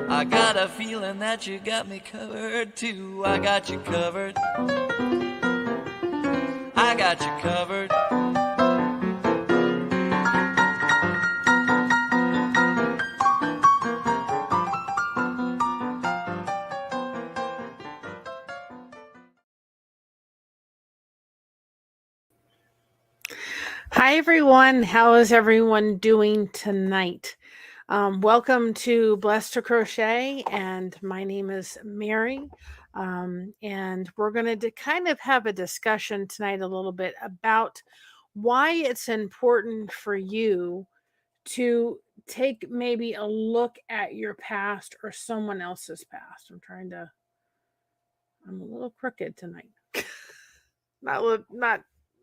I got a feeling that you got me covered too. I got you covered. I got you covered. Hi, everyone. How is everyone doing tonight? Welcome to Blessed to Crochet, and my name is Mary. And we're going to kind of have a discussion tonight a little bit about why it's important for you to take maybe a look at your past or someone else's past. I'm a little crooked tonight. Not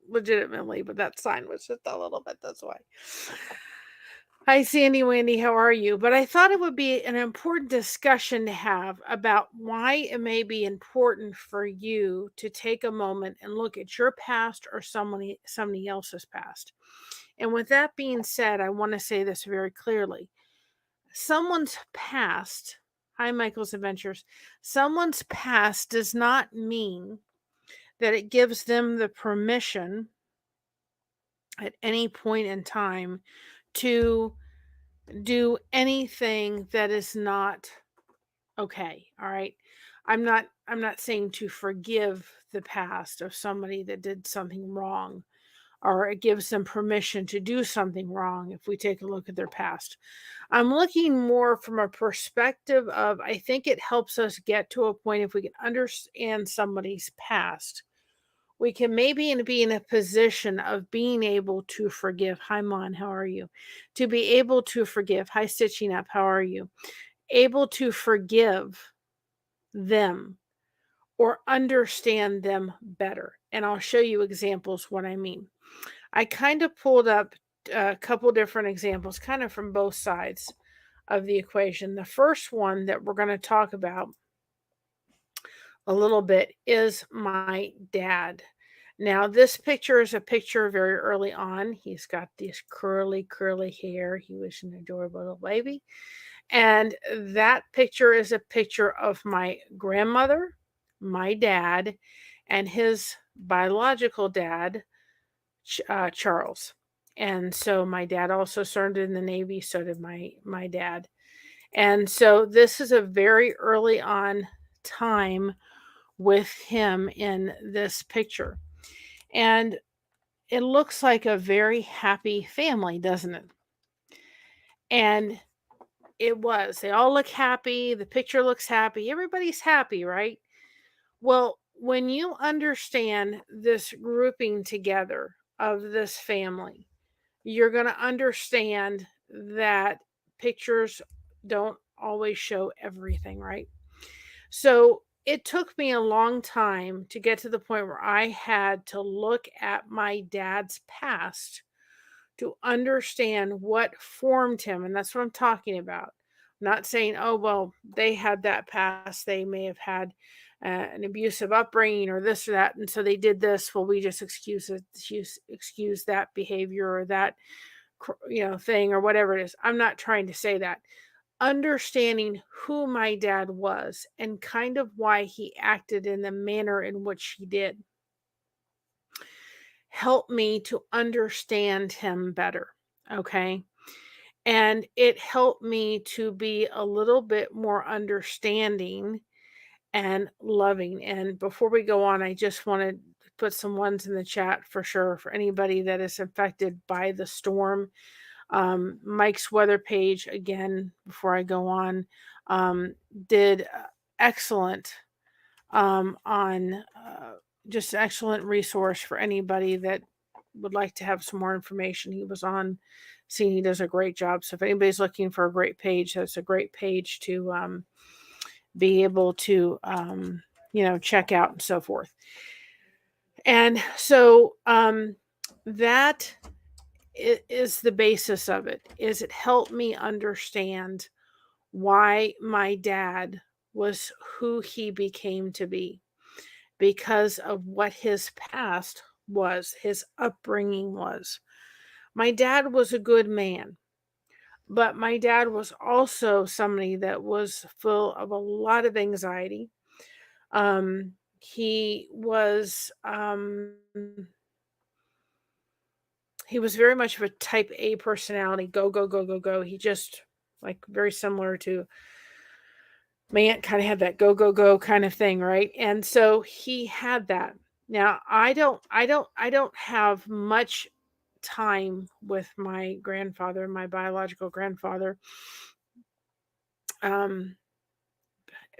legitimately, but that sign was just a little bit this way. Hi, Sandy Wendy, how are you? But I thought it would be an important discussion to have about why it may be important for you to take a moment and look at your past or somebody else's past. And with that being said, I want to say this very clearly. Someone's past, hi, Michael's Adventures, someone's past does not mean that it gives them the permission at any point in time to do anything that is not okay. All right. I'm not saying to forgive the past of somebody that did something wrong, or it gives them permission to do something wrong if we take a look at their past. I'm looking more from a perspective of, I think it helps us get to a point, if we can understand somebody's past, we can maybe be in a position of being able to forgive. Hi, Mon, how are you? To be able to forgive. Hi, Stitching Up, how are you? Able to forgive them or understand them better. And I'll show you examples what I mean. I kind of pulled up a couple different examples, kind of from both sides of the equation. The first one that we're going to talk about a little bit is my dad. Now, this picture is a picture very early on. He's got this curly hair. He was an adorable little baby. And that picture is a picture of my grandmother, my dad, and his biological dad, Charles. And so my dad also served in the Navy, so did my dad. And so this is a very early on time with him in this picture. And it looks like a very happy family, doesn't it? And it was. They all look happy. The picture looks happy. Everybody's happy, right? Well, when you understand this grouping together of this family, you're going to understand that pictures don't always show everything, right? So it took me a long time to get to the point where I had to look at my dad's past to understand what formed him. And that's what I'm talking about. I'm not saying, oh, well, they had that past. They may have had an abusive upbringing or this or that. And so they did this. Well, we just excuse that behavior or that, thing or whatever it is. I'm not trying to say that. Understanding who my dad was and kind of why he acted in the manner in which he did helped me to understand him better. Okay. And it helped me to be a little bit more understanding and loving. And before we go on, I just want to put some ones in the chat for sure for anybody that is affected by the storm. Mike's weather page, again, before I go on, did excellent on just excellent resource for anybody that would like to have some more information. He was on scene. He does a great job. So if anybody's looking for a great page, that's a great page to be able to check out and so forth. And so that is the basis of it. Is it helped me understand why my dad was who he became to be, because of what his past was, his upbringing was. My dad was a good man, But my dad was also somebody that was full of a lot of anxiety. He was he was very much of a type A personality. Go, go, go, go, go. He just like very similar to my aunt kind of had that go, go, go kind of thing, right? And so he had that. Now I don't have much time with my grandfather, my biological grandfather, um,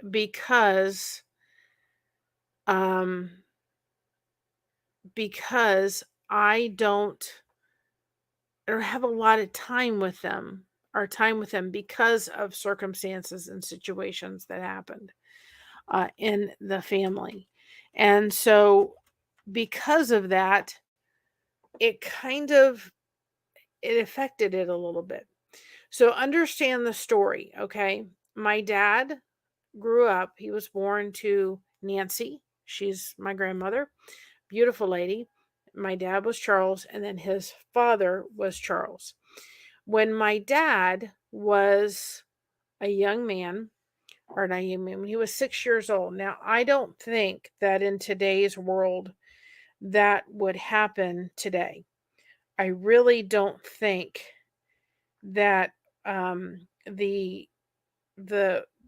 because um, because I don't have a lot of time with them or time with them because of circumstances and situations that happened in the family. And so because of that, it kind of it affected it a little bit. So understand the story, okay? My dad grew up, he was born to Nancy. She's my grandmother, beautiful lady. My dad was Charles, and then his father was Charles. When my dad was a young man, or not young man, when he was 6 years old. Now, I don't think that in today's world that would happen today. I really don't think that the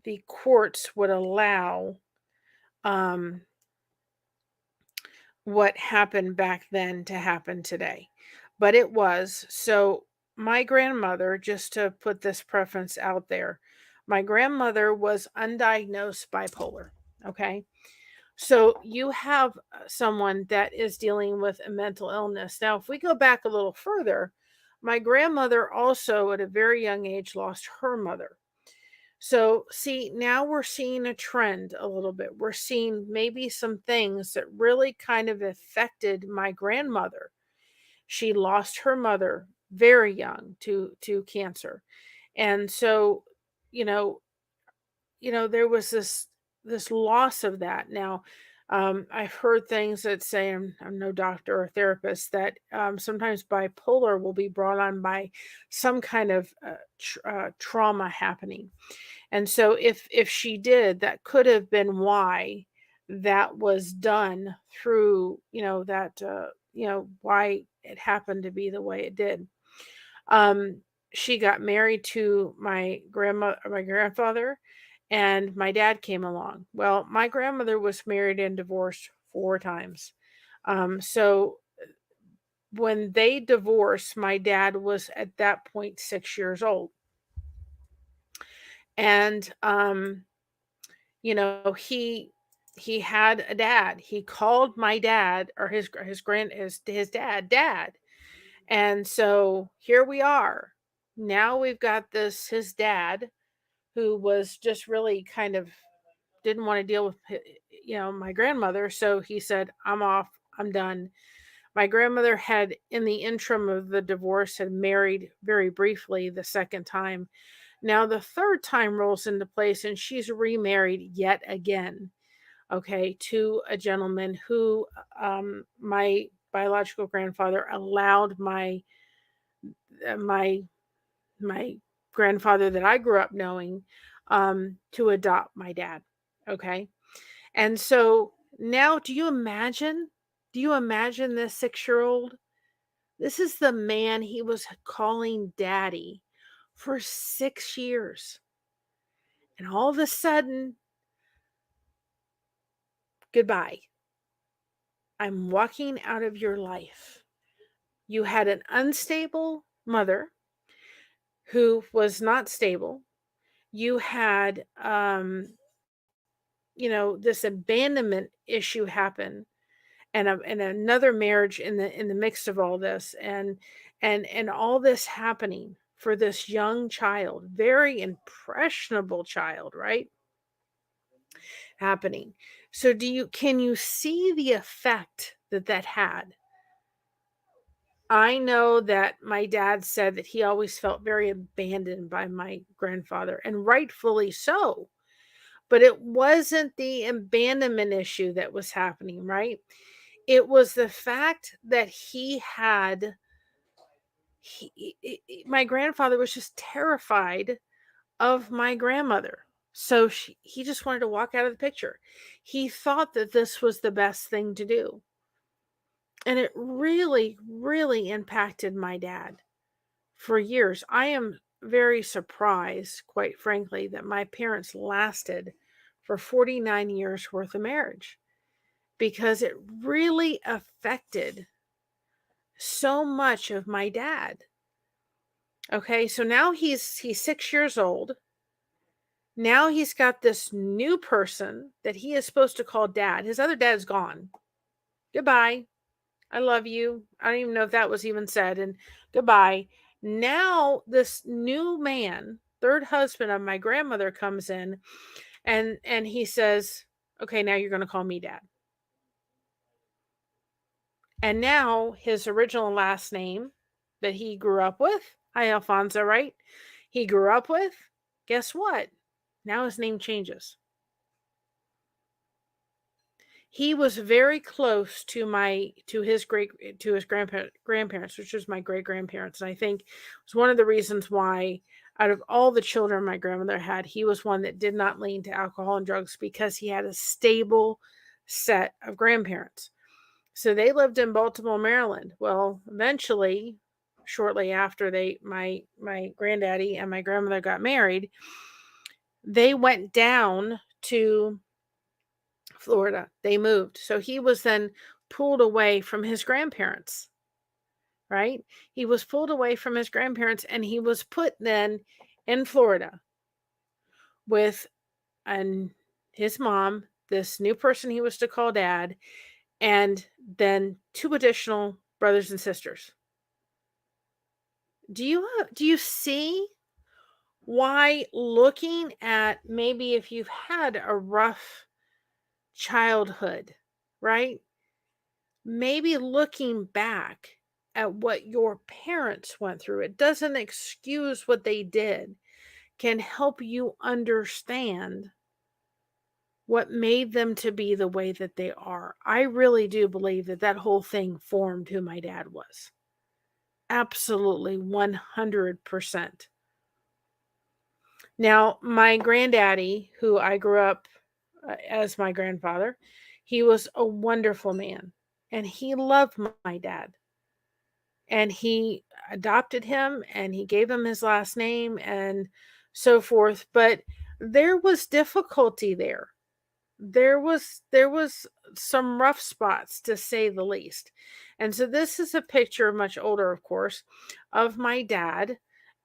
the courts would allow um, what happened back then to happen today. But it was. So my grandmother, just to put this preference out there, my grandmother was undiagnosed bipolar. Okay. So you have someone that is dealing with a mental illness. Now, if we go back a little further, my grandmother also at a very young age lost her mother. So, see, now we're seeing a trend a little bit. We're seeing maybe some things that really kind of affected my grandmother. She lost her mother very young to cancer. And so, you know, there was this loss of that. Now, I've heard things that say I'm no doctor or therapist that sometimes bipolar will be brought on by some kind of trauma happening, and so if she did, that could have been why that was done through, that why it happened to be the way it did. Um she got married to my grandfather, and my dad came along. Well, my grandmother was married and divorced 4 times. So when they divorced, my dad was at that point 6 years old. And he had a dad. He called my dad, or his dad. And so here we are. Now we've got this his dad, who was just really kind of didn't want to deal with my grandmother, so he said, I'm off, I'm done. My grandmother had, in the interim of the divorce, had married very briefly the second time. Now the third time rolls into place, and she's remarried yet again, okay, to a gentleman who my biological grandfather allowed my my grandfather that I grew up knowing to adopt my dad. Okay. And so now, do you imagine this 6 year old? This is the man he was calling daddy for 6 years. And all of a sudden, goodbye. I'm walking out of your life. You had an unstable mother who was not stable. You had, this abandonment issue happen, and another marriage in the mix of all this, and all this happening for this young child, very impressionable child, right? Happening. So can you see the effect that that had? I know that my dad said that he always felt very abandoned by my grandfather, and rightfully so. But it wasn't the abandonment issue that was happening, right? It was the fact that my grandfather was just terrified of my grandmother. So he just wanted to walk out of the picture. He thought that this was the best thing to do. And it really, really impacted my dad for years. I am very surprised, quite frankly, that my parents lasted for 49 years worth of marriage because it really affected so much of my dad. Okay, so now he's 6 years old. Now he's got this new person that he is supposed to call dad. His other dad's gone. Goodbye. I love you. I don't even know if that was even said. And goodbye. Now this new man, third husband of my grandmother, comes in and he says, "Okay, now you're going to call me dad." And now his original last name that he grew up with, hi Alfonso, right? He grew up with, guess what? Now his name changes. He was very close to his grandparents, which was my great grandparents. And I think it was one of the reasons why out of all the children my grandmother had, he was one that did not lean to alcohol and drugs because he had a stable set of grandparents. So they lived in Baltimore, Maryland. Well, eventually, shortly after my granddaddy and my grandmother got married, they went down to Florida. They moved. So he was then pulled away from his grandparents, right? He was pulled away from his grandparents and he was put then in Florida with his mom, this new person he was to call dad, and then 2 additional brothers and sisters. Do you see why looking at maybe if you've had a rough childhood, right? Maybe looking back at what your parents went through, it doesn't excuse what they did, can help you understand what made them to be the way that they are. I really do believe that that whole thing formed who my dad was. Absolutely 100%. Now, my granddaddy, who I grew up as my grandfather, he was a wonderful man and he loved my dad. And he adopted him and he gave him his last name and so forth, but there was difficulty there. There was some rough spots, to say the least. And so this is a picture, much older of course, of my dad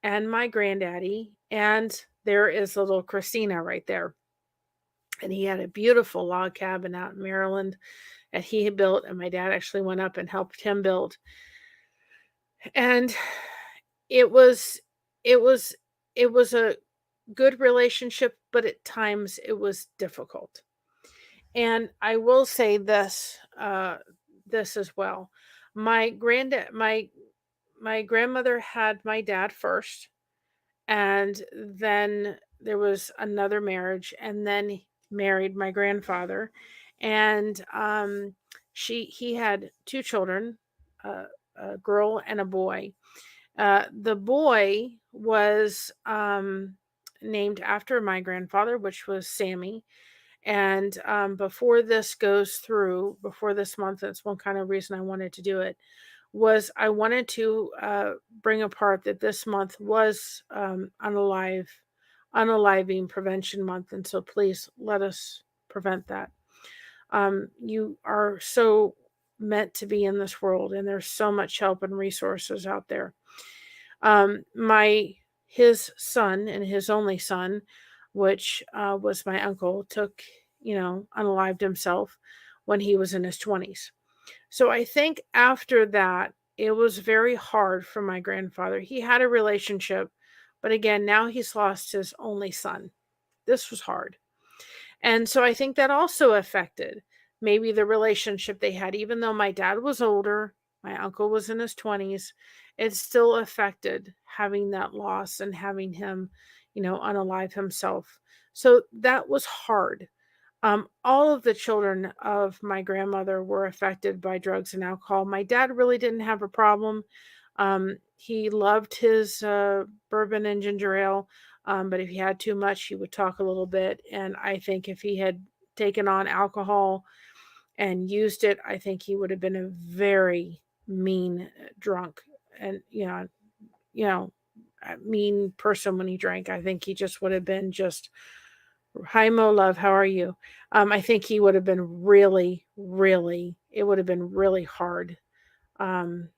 and my granddaddy, and there is little Christina right there. And he had a beautiful log cabin out in Maryland that he had built, and my dad actually went up and helped him build. And it was it was it was a good relationship, but at times it was difficult. And I will say this as well. My grandmother had my dad first, and then there was another marriage, and then he married my grandfather, and he had 2 children, a girl and a boy. The boy was named after my grandfather, which was Sammy. And before this goes through, before this month, that's one kind of reason I wanted to do it, was I wanted to bring apart that this month was unaliving prevention month. And so please let us prevent that. You are so meant to be in this world, and there's so much help and resources out there. His son and his only son, which was my uncle, unalived himself when he was in his 20s. So I think after that, it was very hard for my grandfather. He had a relationship, but again, now he's lost his only son. This was hard. And so I think that also affected maybe the relationship they had. Even though my dad was older, my uncle was in his 20s, it still affected having that loss and having him, unalive himself. So that was hard. All of the children of my grandmother were affected by drugs and alcohol. My dad really didn't have a problem. He loved his bourbon and ginger ale, but if he had too much, he would talk a little bit. And I think if he had taken on alcohol and used it, I think he would have been a very mean drunk, and a mean person when he drank. I think he just would have been just, "Hi, Mo Love, how are you?" I think he would have been really, really, it would have been really hard, um,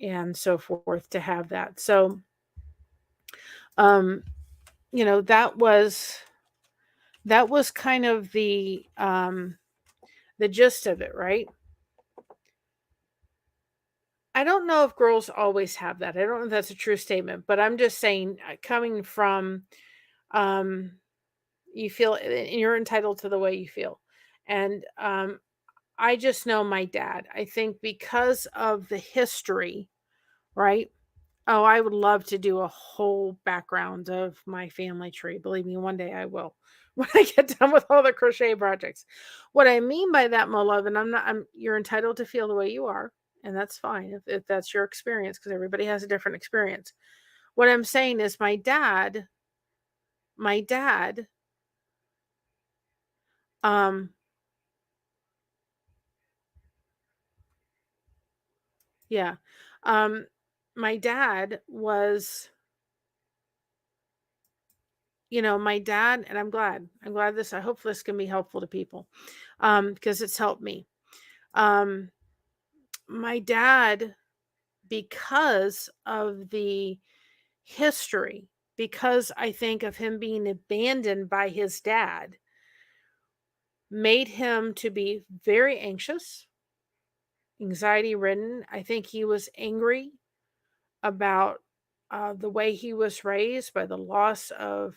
and so forth to have that. So, um, that was kind of the gist of it, right? I don't know if girls always have that. I don't know if that's a true statement, but I'm just saying, coming from, um, you feel, and you're entitled to the way you feel. And I just know my dad. I think because of the history, right? Oh, I would love to do a whole background of my family tree. Believe me, one day I will when I get done with all the crochet projects. What I mean by that, my love, and you're entitled to feel the way you are, and that's fine if that's your experience, because everybody has a different experience. What I'm saying is my dad, um, yeah, um, my dad was, my dad, and I'm glad I hope this can be helpful to people, because it's helped me. Um, my dad, because of the history, because I think of him being abandoned by his dad, made him to be very anxious, anxiety ridden. I think he was angry about the way he was raised, by the loss of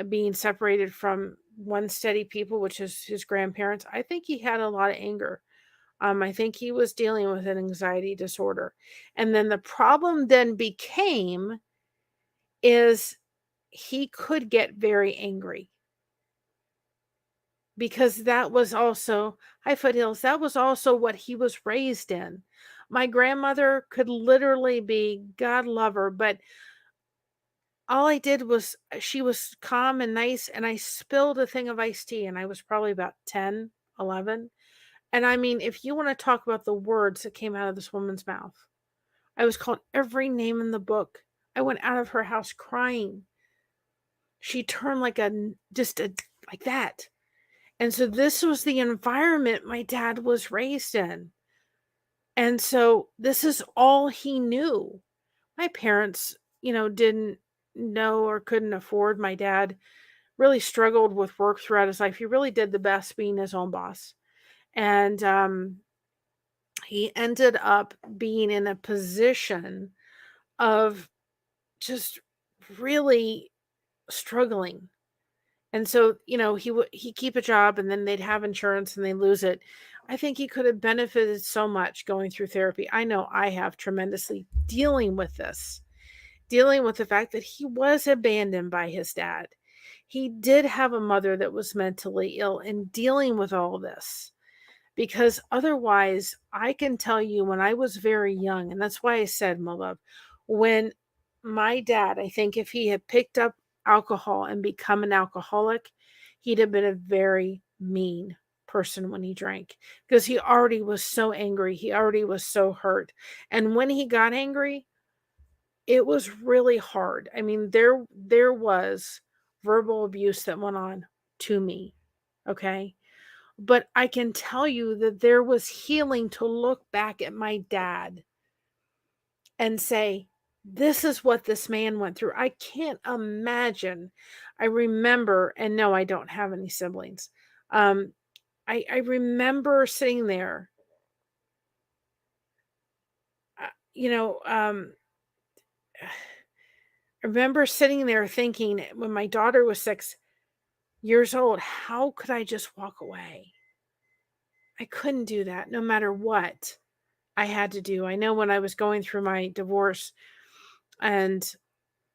being separated from one steady people, which is his grandparents. I think he had a lot of anger. I think he was dealing with an anxiety disorder. And then the problem then became is he could get very angry, because that was also, hi Foothills, that was also what he was raised in. My grandmother could literally be, God love her, but all I did was, she was calm and nice, and I spilled a thing of iced tea, and I was probably about 10, 11. And I mean, if you want to talk about the words that came out of this woman's mouth, I was called every name in the book. I went out of her house crying. She turned like that. And so this was the environment my dad was raised in. And so this is all he knew. My parents, didn't know or couldn't afford. My dad really struggled with work throughout his life. He really did the best being his own boss. And he ended up being in a position of just really struggling. And so, he keep a job, and then they'd have insurance and they lose it. I think he could have benefited so much going through therapy. I know I have tremendously dealing with this, dealing with the fact that he was abandoned by his dad. He did have a mother that was mentally ill, and dealing with all this. Because otherwise, I can tell you, when I was very young, and that's why I said, my love, when my dad, I think if he had picked up alcohol and become an alcoholic, he'd have been a very mean person when he drank, because he already was so angry. He already was so hurt. And when he got angry, it was really hard. I mean, there was verbal abuse that went on to me. Okay. But I can tell you that there was healing to look back at my dad and say, this is what this man went through. I can't imagine. I remember, and no, I don't have any siblings. Um, I remember sitting there, uh, you know, um, I remember sitting there thinking, when my daughter was 6 years old, how could I just walk away? I couldn't do that no matter what I had to do. I know when I was going through my divorce, and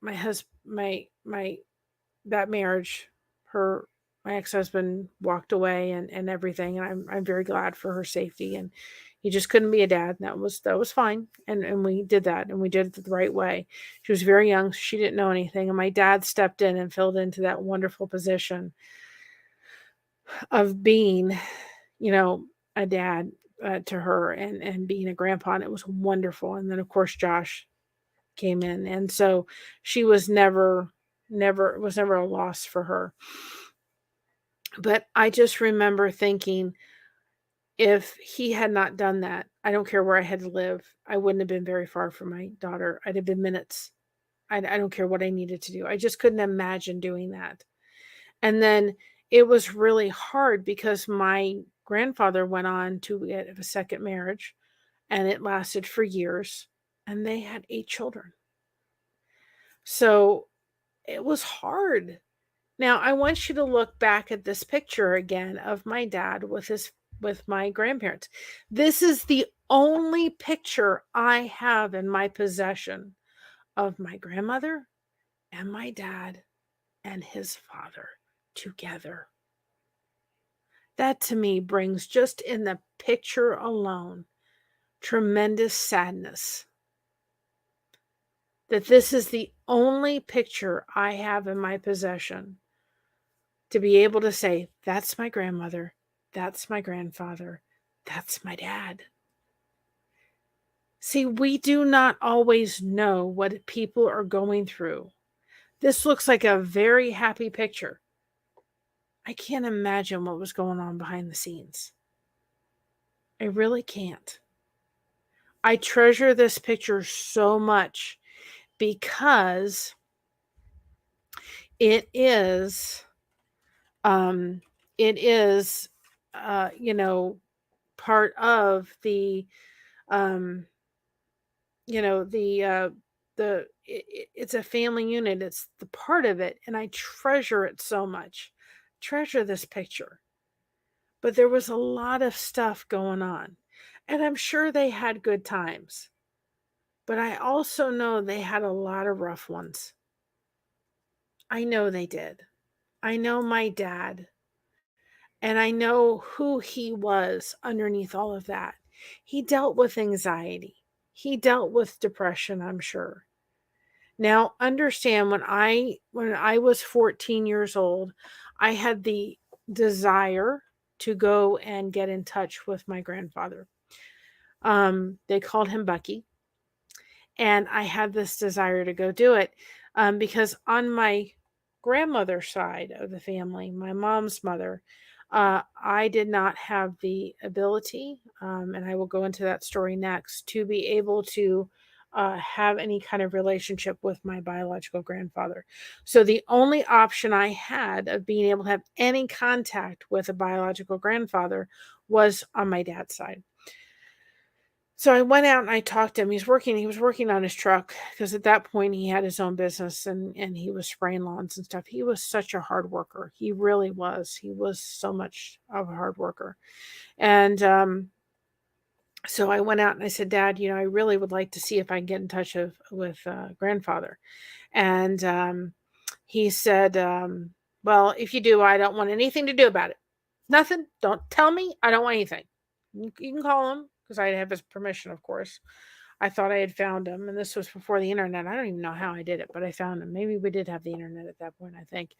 my husband, my that marriage, her my ex-husband walked away and everything, and I'm very glad for her safety, and he just couldn't be a dad, and that was fine, and we did that, and we did it the right way. She was very young, so she didn't know anything, and my dad stepped in and filled into that wonderful position of being, you know, a dad, to her and being a grandpa, and it was wonderful, and then, of course, Josh came in, and so she was never it was never a loss for her. But I just remember thinking, if he had not done that, I don't care where I had to live, I wouldn't have been very far from my daughter. I'd have been minutes. I don't care what I needed to do. I just couldn't imagine doing that. And then it was really hard because my grandfather went on to get a second marriage, and it lasted for years, and they had 8 children. So it was hard. Now, I want you to look back at this picture again of my dad with my grandparents. This is the only picture I have in my possession of my grandmother and my dad and his father together. That to me brings, just in the picture alone, tremendous sadness. That this is the only picture I have in my possession to be able to say, that's my grandmother, that's my grandfather, that's my dad. See, we do not always know what people are going through. This looks like a very happy picture. I can't imagine what was going on behind the scenes. I really can't. I treasure this picture so much because it is, um, it is, you know, part of the, um, you know, it's a family unit. It's the part of it, and I treasure it so much. Treasure this picture. But there was a lot of stuff going on, and I'm sure they had good times. But I also know they had a lot of rough ones. I know they did. I know my dad, and I know who he was underneath all of that. He dealt with anxiety. He dealt with depression, I'm sure. Now, understand, when I was 14 years old, I had the desire to go and get in touch with my grandfather. They called him Bucky, and I had this desire to go do it, because on my grandmother's side of the family, my mom's mother, I did not have the ability, and I will go into that story next, to be able to have any kind of relationship with my biological grandfather. So the only option I had of being able to have any contact with a biological grandfather was on my dad's side. So I went out and I talked to him. He was working on his truck, because at that point he had his own business, and he was spraying lawns and stuff. He was such a hard worker. He really was. He was so much of a hard worker. And so I went out and I said, Dad, I really would like to see if I can get in touch with grandfather. And he said, well, if you do, I don't want anything to do about it. Nothing. Don't tell me. I don't want anything. You can call him, because I have his permission, of course. I thought I had found him, and this was before the internet. I don't even know how I did it, but I found him. Maybe we did have the internet at that point, I think.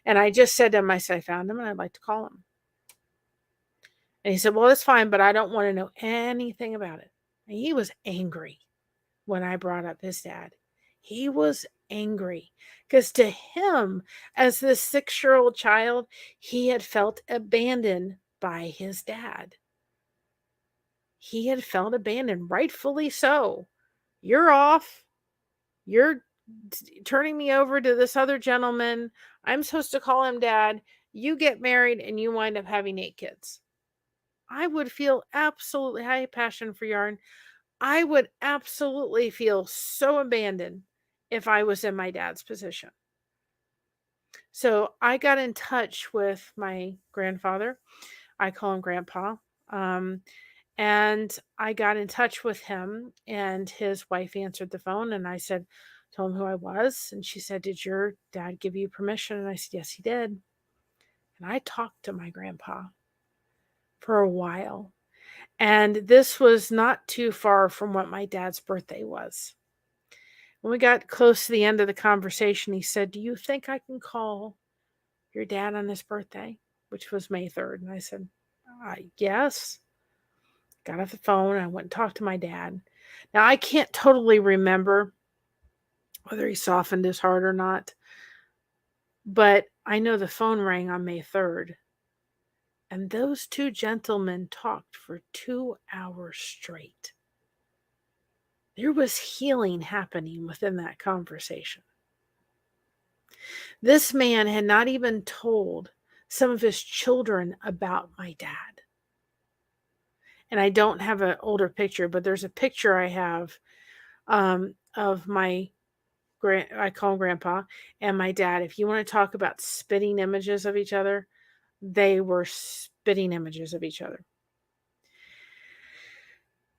And I just said to him, I said, I found him, and I'd like to call him. And he said, well, that's fine, but I don't want to know anything about it. And he was angry when I brought up his dad. He was angry because to him, as this 6-year-old child, he had felt abandoned by his dad. He had felt abandoned, rightfully so. You're off. You're turning me over to this other gentleman. I'm supposed to call him dad. You get married and you wind up having 8 kids. I would feel absolutely high passion for yarn. I would absolutely feel so abandoned if I was in my dad's position. So I got in touch with my grandfather. I call him Grandpa. And I got in touch with him, and his wife answered the phone, and I said, told him who I was. And she said, did your dad give you permission? And I said, yes, he did. And I talked to my grandpa for a while. And this was not too far from what my dad's birthday was. When we got close to the end of the conversation, he said, "Do you think I can call your dad on his birthday?" Which was May 3rd. And I said, yes. Got off the phone. I went and talked to my dad. Now, I can't totally remember whether he softened his heart or not, but I know the phone rang on May 3rd. And those two gentlemen talked for 2 hours straight. There was healing happening within that conversation. This man had not even told some of his children about my dad. And I don't have an older picture, but there's a picture I have of my I call him Grandpa, and my dad. If you want to talk about spitting images of each other, they were spitting images of each other.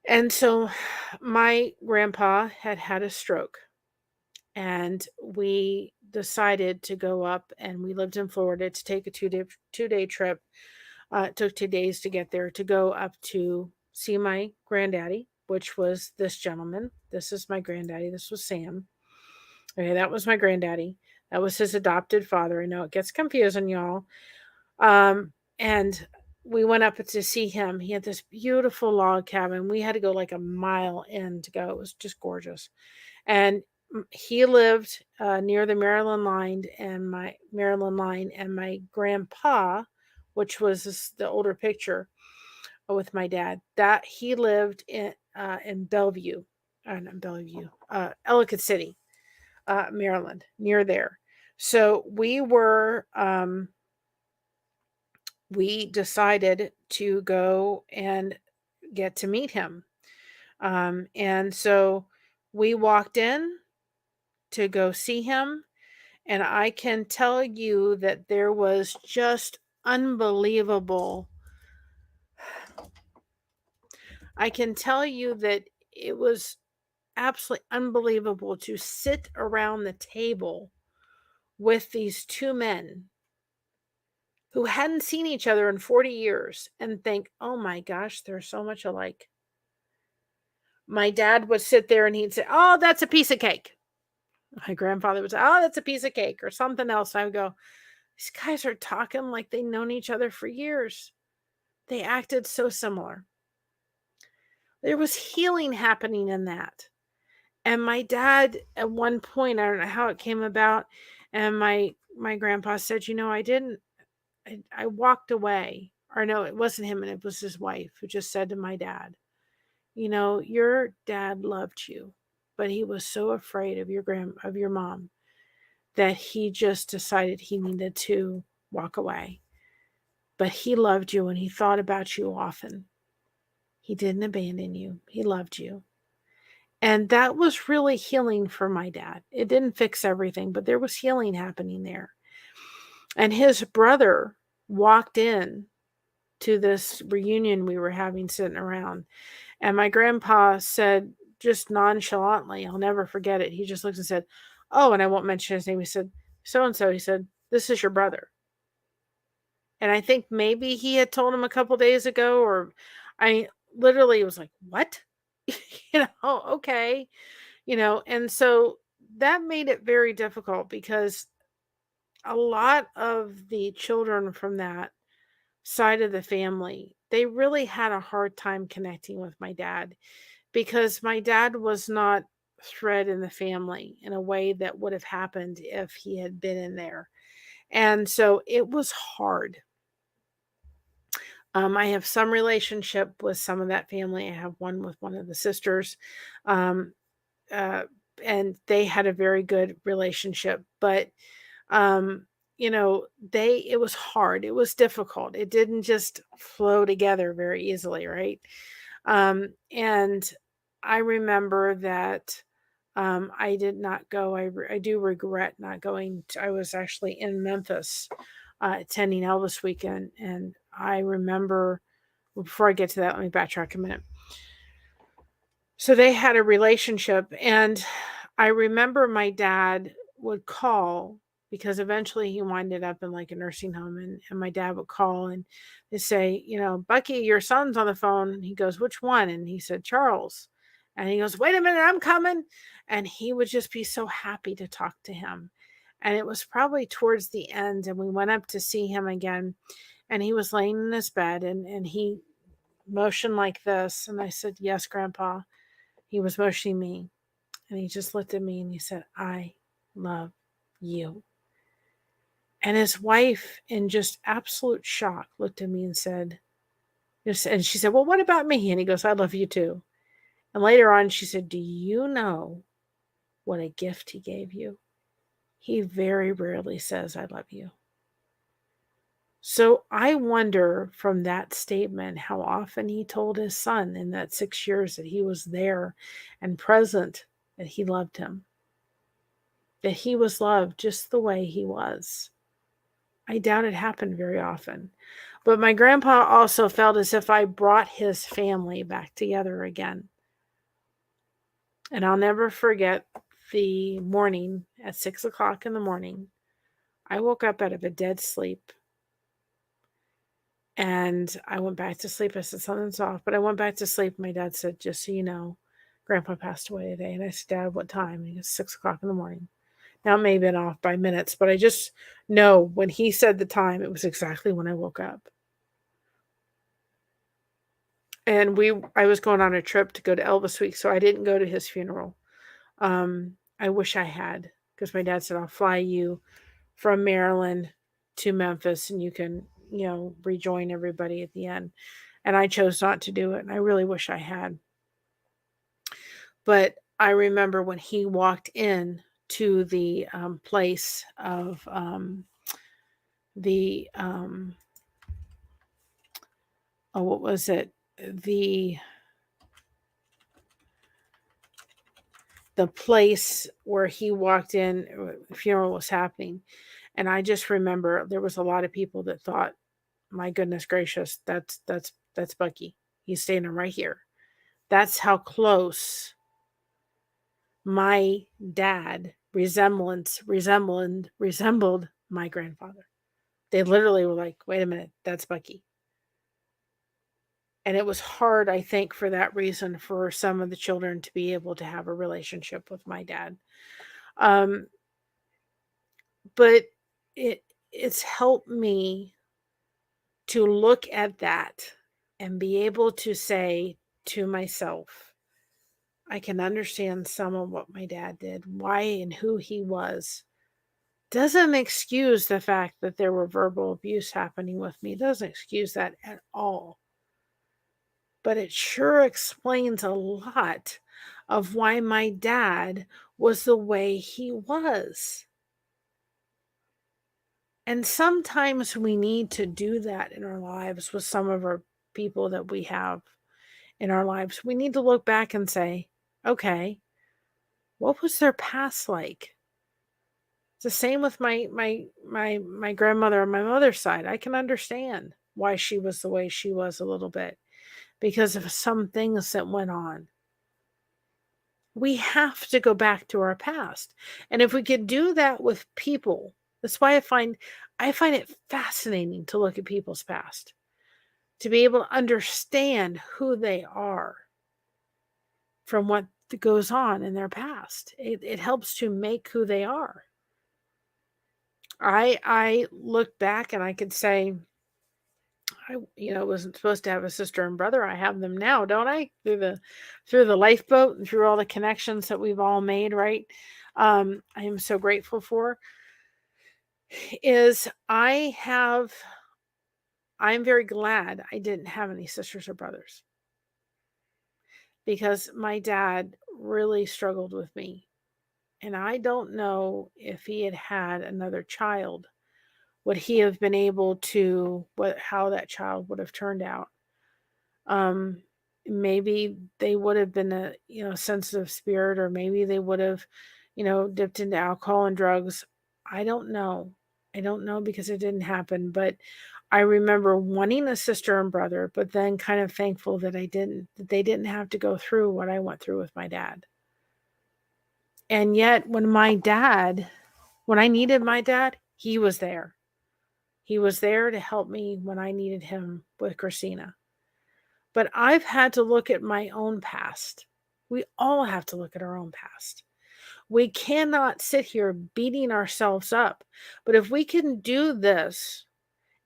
And so my grandpa had had a stroke, and we decided to go up, and we lived in Florida, to take a two-day trip. It took 2 days to get there, to go up to see my granddaddy, which was this gentleman. This is my granddaddy. This was Sam. Okay, that was my granddaddy. That was his adopted father. I know it gets confusing, y'all. And we went up to see him. He had this beautiful log cabin. We had to go like a mile in to go. It was just gorgeous. And he lived near the Maryland line, and my grandpa, which was the older picture with my dad, that he lived in Bellevue, not Bellevue, Ellicott City, Maryland, near there. So we decided to go and get to meet him. And so we walked in to go see him. And I can tell you that there was just unbelievable. I can tell you that it was absolutely unbelievable to sit around the table with these two men who hadn't seen each other in 40 years and think, oh my gosh, they're so much alike. My dad would sit there and he'd say, oh, that's a piece of cake. My grandfather would say, oh, that's a piece of cake, or something else. I would go, these guys are talking like they've known each other for years. They acted so similar. There was healing happening in that. And my dad, at one point, I don't know how it came about, and my grandpa said, I walked away. Or no, it wasn't him, and it was his wife, who just said to my dad, your dad loved you, but he was so afraid of your mom that he just decided he needed to walk away. But he loved you, and he thought about you often. He didn't abandon you. He loved you. And that was really healing for my dad. It didn't fix everything, but there was healing happening there. And his brother walked in to this reunion we were having, sitting around. And my grandpa said, just nonchalantly, I'll never forget it, he just looked and said, oh, and I won't mention his name. He said, so-and-so. He said, this is your brother. And I think maybe he had told him a couple days ago, or I literally was like, what? Okay. And so that made it very difficult, because a lot of the children from that side of the family, they really had a hard time connecting with my dad, because my dad was not thread in the family in a way that would have happened if he had been in there. And so it was hard. I have some relationship with some of that family. I have one with one of the sisters. Um, and they had a very good relationship, but it was hard. It was difficult. It didn't just flow together very easily, right? And I remember that I did not go. I do regret not going. I was actually in Memphis attending Elvis weekend, and I remember. Well, before I get to that, let me backtrack a minute. So they had a relationship, and I remember my dad would call because eventually he winded up in like a nursing home, and my dad would call and they say, Bucky, your son's on the phone. And he goes, which one? And he said, Charles. And he goes, wait a minute, I'm coming. And he would just be so happy to talk to him. And it was probably towards the end, and we went up to see him again, and he was laying in his bed, and he motioned like this. And I said, yes, Grandpa. He was motioning me. And he just looked at me and he said, I love you. And his wife, in just absolute shock, looked at me and said, and she said, well, what about me? And he goes, I love you too. And later on, she said, do you know what a gift he gave you? He very rarely says, I love you. So I wonder from that statement how often he told his son in that 6 years that he was there and present, that he loved him, that he was loved just the way he was. I doubt it happened very often. But my grandpa also felt as if I brought his family back together again. And I'll never forget the morning at 6 o'clock in the morning. I woke up out of a dead sleep. And I went back to sleep. I said, something's off. But I went back to sleep. My dad said, just so you know, Grandpa passed away today. And I said, Dad, what time? And he goes, 6 o'clock in the morning. Now, it may have been off by minutes, but I just know when he said the time, it was exactly when I woke up. And I was going on a trip to go to Elvis Week, so I didn't go to his funeral. I wish I had, because my dad said, I'll fly you from Maryland to Memphis and you can, rejoin everybody at the end. And I chose not to do it. And I really wish I had. But I remember when he walked in to the place of what was it? The place where he walked in, the funeral was happening. And I just remember there was a lot of people that thought, my goodness gracious, that's Bucky. He's standing right here. That's how close my dad resembled my grandfather. They literally were like, wait a minute, that's Bucky. And it was hard, I think, for that reason, for some of the children to be able to have a relationship with my dad. But it's helped me to look at that and be able to say to myself, I can understand some of what my dad did, why and who he was. Doesn't excuse the fact that there were verbal abuse happening with me. Doesn't excuse that at all. But it sure explains a lot of why my dad was the way he was. And sometimes we need to do that in our lives with some of our people that we have in our lives. We need to look back and say, okay, what was their past like? It's the same with my grandmother on my mother's side. I can understand why she was the way she was a little bit because of some things that went on. We have to go back to our past. And if we could do that with people, that's why I find it fascinating to look at people's past, to be able to understand who they are from what goes on in their past. It helps to make who they are. I look back and I could say, I wasn't supposed to have a sister and brother. I have them now, don't I? Through the lifeboat and through all the connections that we've all made, right? I am so grateful for is I'm very glad I didn't have any sisters or brothers, because my dad really struggled with me. And I don't know if he had had another child, would he have been able to, how that child would have turned out. Maybe they would have been a, sensitive spirit, or maybe they would have, dipped into alcohol and drugs. I don't know. Because it didn't happen. But I remember wanting a sister and brother, but then kind of thankful that they didn't have to go through what I went through with my dad. And yet when my dad When I needed my dad, he was there. He was there to help me when I needed him with Christina. But I've had to look at my own past. We all have to look at our own past. We cannot sit here beating ourselves up. But if we can do this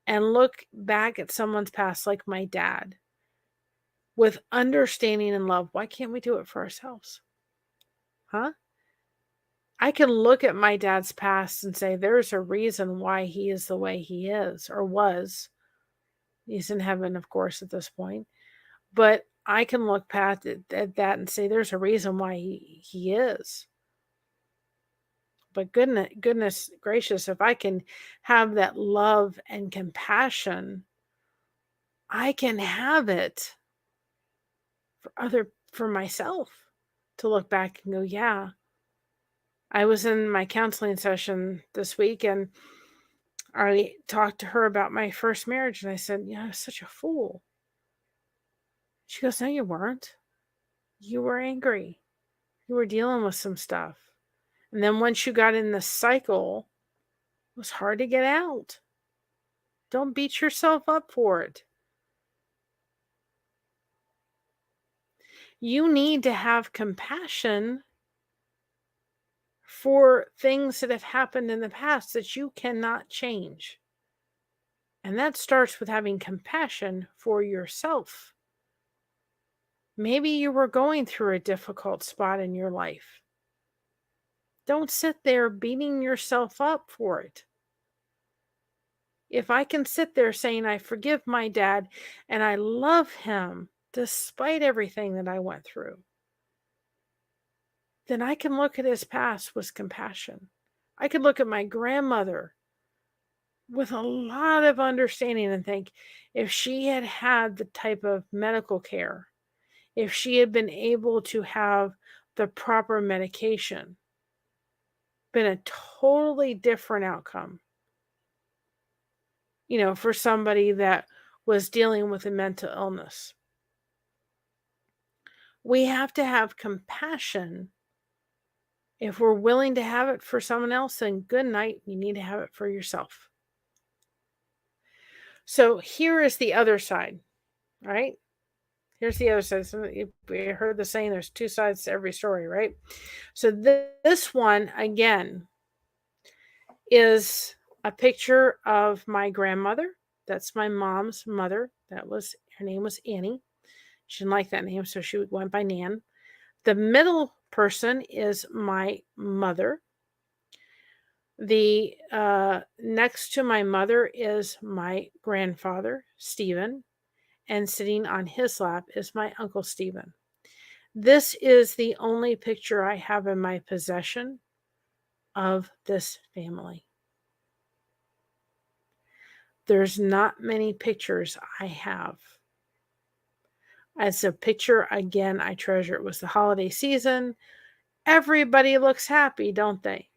and look back at someone's past, like my dad, with understanding and love, why can't we do it for ourselves? Huh? I can look at my dad's past and say, there's a reason why he is the way he is or was. He's in heaven, of course, at this point. But I can look past at that and say, there's a reason why he is. But goodness gracious, if I can have that love and compassion, I can have it for myself to look back and go, yeah. I was in my counseling session this week and I talked to her about my first marriage and I said, I was such a fool. She goes, no, you weren't. You were angry. You were dealing with some stuff. And then once you got in the cycle, it was hard to get out. Don't beat yourself up for it. You need to have compassion for things that have happened in the past that you cannot change. And that starts with having compassion for yourself. Maybe you were going through a difficult spot in your life. Don't sit there beating yourself up for it. If I can sit there saying, I forgive my dad and I love him despite everything that I went through, then I can look at his past with compassion. I could look at my grandmother with a lot of understanding and think, if she had had the type of medical care, if she had been able to have the proper medication, been a totally different outcome, for somebody that was dealing with a mental illness. We have to have compassion. If we're willing to have it for someone else, then good night, you need to have it for yourself. So here is the other side, right? Here's the other side. So we heard the saying, there's two sides to every story, right? So this one, again, is a picture of my grandmother. That's my mom's mother. Her name was Annie. She didn't like that name, so she went by Nan. The middle person is my mother. The next to my mother is my grandfather, Stephen, and sitting on his lap is my Uncle Stephen. This is the only picture I have in my possession of this family. There's not many pictures I have. As a picture, again, I treasure. It was the holiday season. Everybody looks happy, don't they?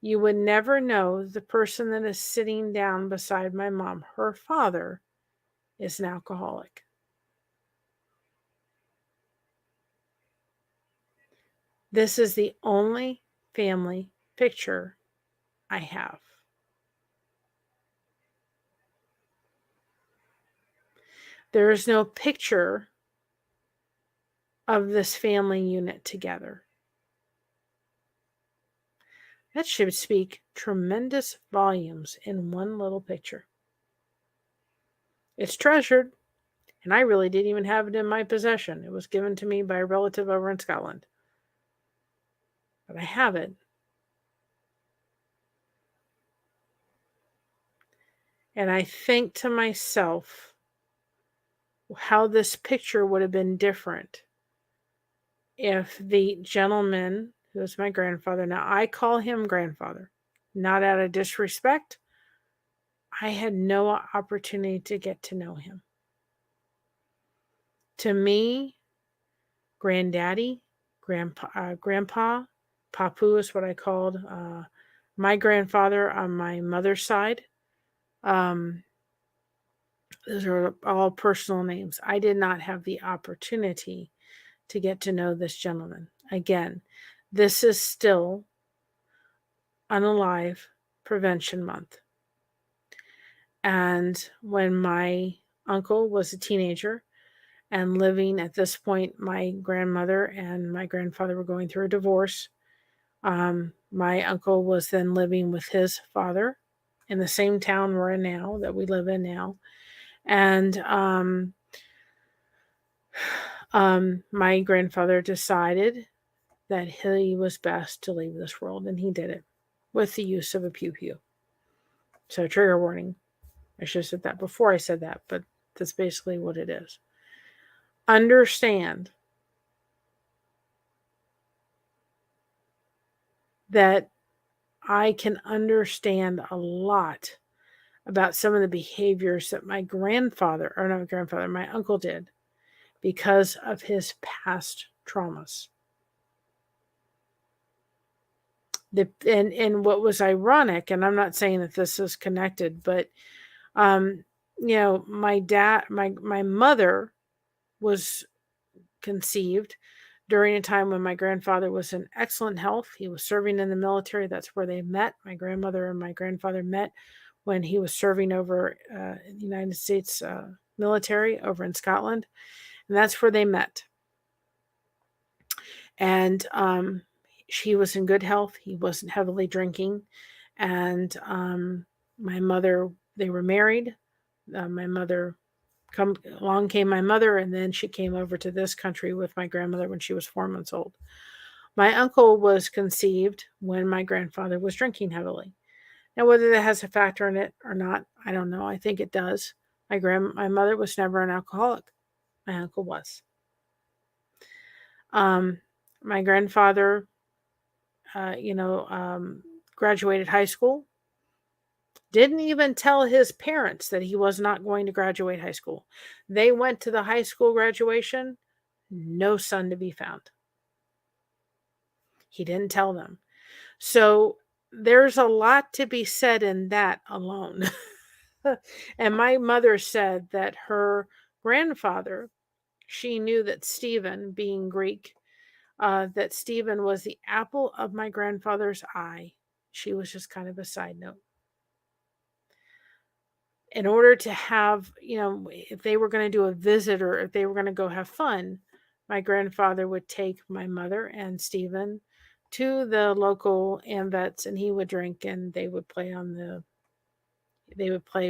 You would never know the person that is sitting down beside my mom. Her father is an alcoholic. This is the only family picture I have. There is no picture of this family unit together. That should speak tremendous volumes in one little picture. It's treasured, and I really didn't even have it in my possession. It was given to me by a relative over in Scotland. But I have it. And I think to myself how this picture would have been different if the gentleman who was my grandfather, now I call him grandfather, not out of disrespect, I had no opportunity to get to know him. To me, granddaddy, grandpa, papu is what I called my grandfather on my mother's side. Those are all personal names. I did not have the opportunity to get to know this gentleman. Again, this is still Unalive Prevention Month. And when my uncle was a teenager and living at this point, my grandmother and my grandfather were going through a divorce. My uncle was then living with his father in the same town we're in now, that we live in now. And my grandfather decided that he was best to leave this world, and he did it with the use of a pew-pew. So trigger warning. I should have said that before I said that, but that's basically what it is. Understand that I can understand a lot about some of the behaviors that my uncle did because of his past traumas. And what was ironic, and I'm not saying that this is connected, but my mother was conceived during a time when my grandfather was in excellent health. He was serving in the military. That's where they met. My grandmother and my grandfather met when he was serving over in the United States military over in Scotland. And that's where they met. And she was in good health. He wasn't heavily drinking. And my mother, they were married. Along came my mother, and then she came over to this country with my grandmother when she was 4 months old. My uncle was conceived when my grandfather was drinking heavily. Now, whether that has a factor in it or not, I don't know. I think it does. My mother was never an alcoholic. My uncle was. My grandfather, graduated high school. Didn't even tell his parents that he was not going to graduate high school. They went to the high school graduation, no son to be found. He didn't tell them. So there's a lot to be said in that alone. And my mother said that her grandfather, she knew that Stephen, being Greek, that Stephen was the apple of my grandfather's eye. She was just kind of a side note. In order to have, if they were going to do a visit or if they were going to go have fun, my grandfather would take my mother and Stephen to the local AMVETS, and he would drink and they would play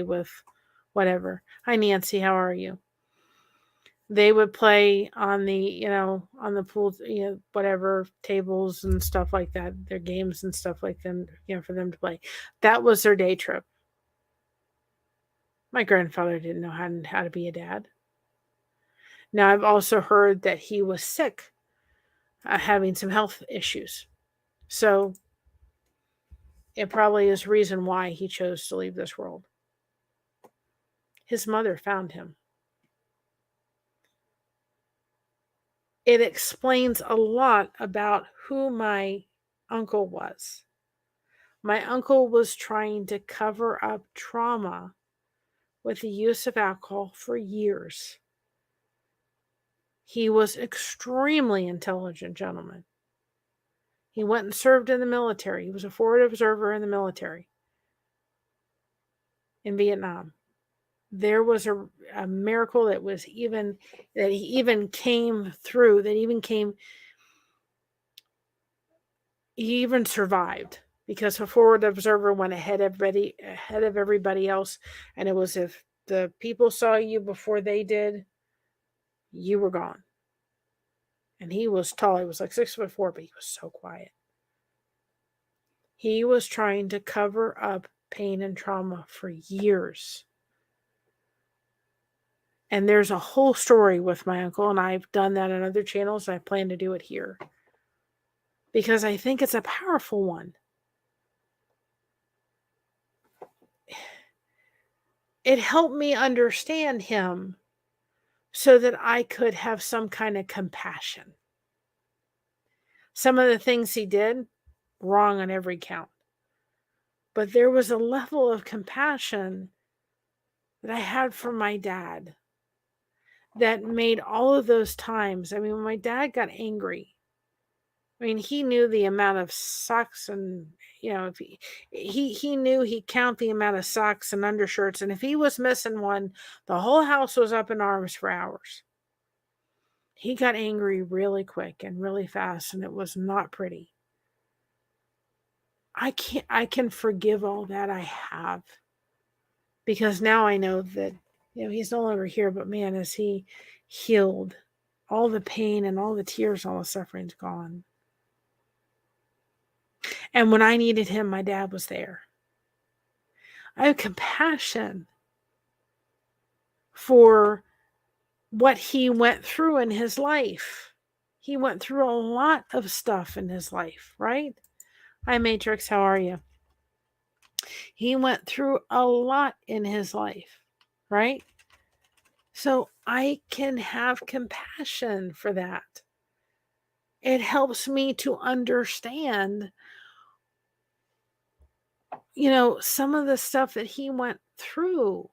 with whatever. Hi, Nancy, how are you? They would play on the pool, whatever tables and stuff like that, their games and stuff like them, for them to play. That was their day trip. My grandfather didn't know how to be a dad. Now, I've also heard that he was sick, having some health issues. So it probably is reason why he chose to leave this world. His mother found him. It explains a lot about who my uncle was. My uncle was trying to cover up trauma with the use of alcohol for years. He was extremely intelligent gentleman. He went and served in the military. He was a forward observer in the military in Vietnam. There was a miracle that he even came through, he even survived, because a forward observer went ahead of everybody else. And it was, if the people saw you before they did, you were gone. And he was tall. He was like 6'4", but he was so quiet. He was trying to cover up pain and trauma for years. And there's a whole story with my uncle, and I've done that on other channels. I plan to do it here because I think it's a powerful one. It helped me understand him so that I could have some kind of compassion. Some of the things he did, wrong on every count. But there was a level of compassion that I had for my dad that made all of those times. I mean, when my dad got angry, I mean, he knew the amount of socks and, if he knew he'd count the amount of socks and undershirts. And if he was missing one, the whole house was up in arms for hours. He got angry really quick and really fast, and it was not pretty. I can forgive all that. I have, because now I know that, he's no longer here, but man, as he healed, all the pain and all the tears, all the suffering's gone. And when I needed him, my dad was there. I have compassion for what he went through in his life. He went through a lot of stuff in his life, right? Hi, Matrix, how are you? He went through a lot in his life, right? So I can have compassion for that. It helps me to understand, some of the stuff that he went through.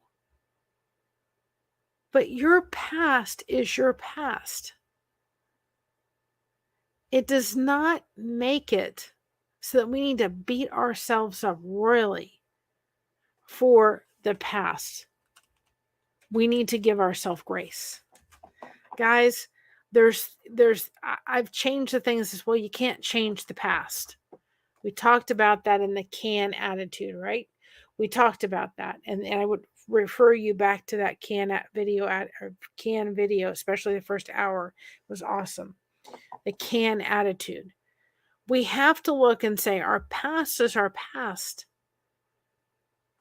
But your past is your past. It does not make it so that we need to beat ourselves up royally for the past. We need to give ourselves grace. Guys, I've changed the things as well. You can't change the past. We talked about that in the can attitude, right? We talked about that. And I would refer you back to that can video, especially the first hour. It was awesome. The can attitude. We have to look and say our past is our past.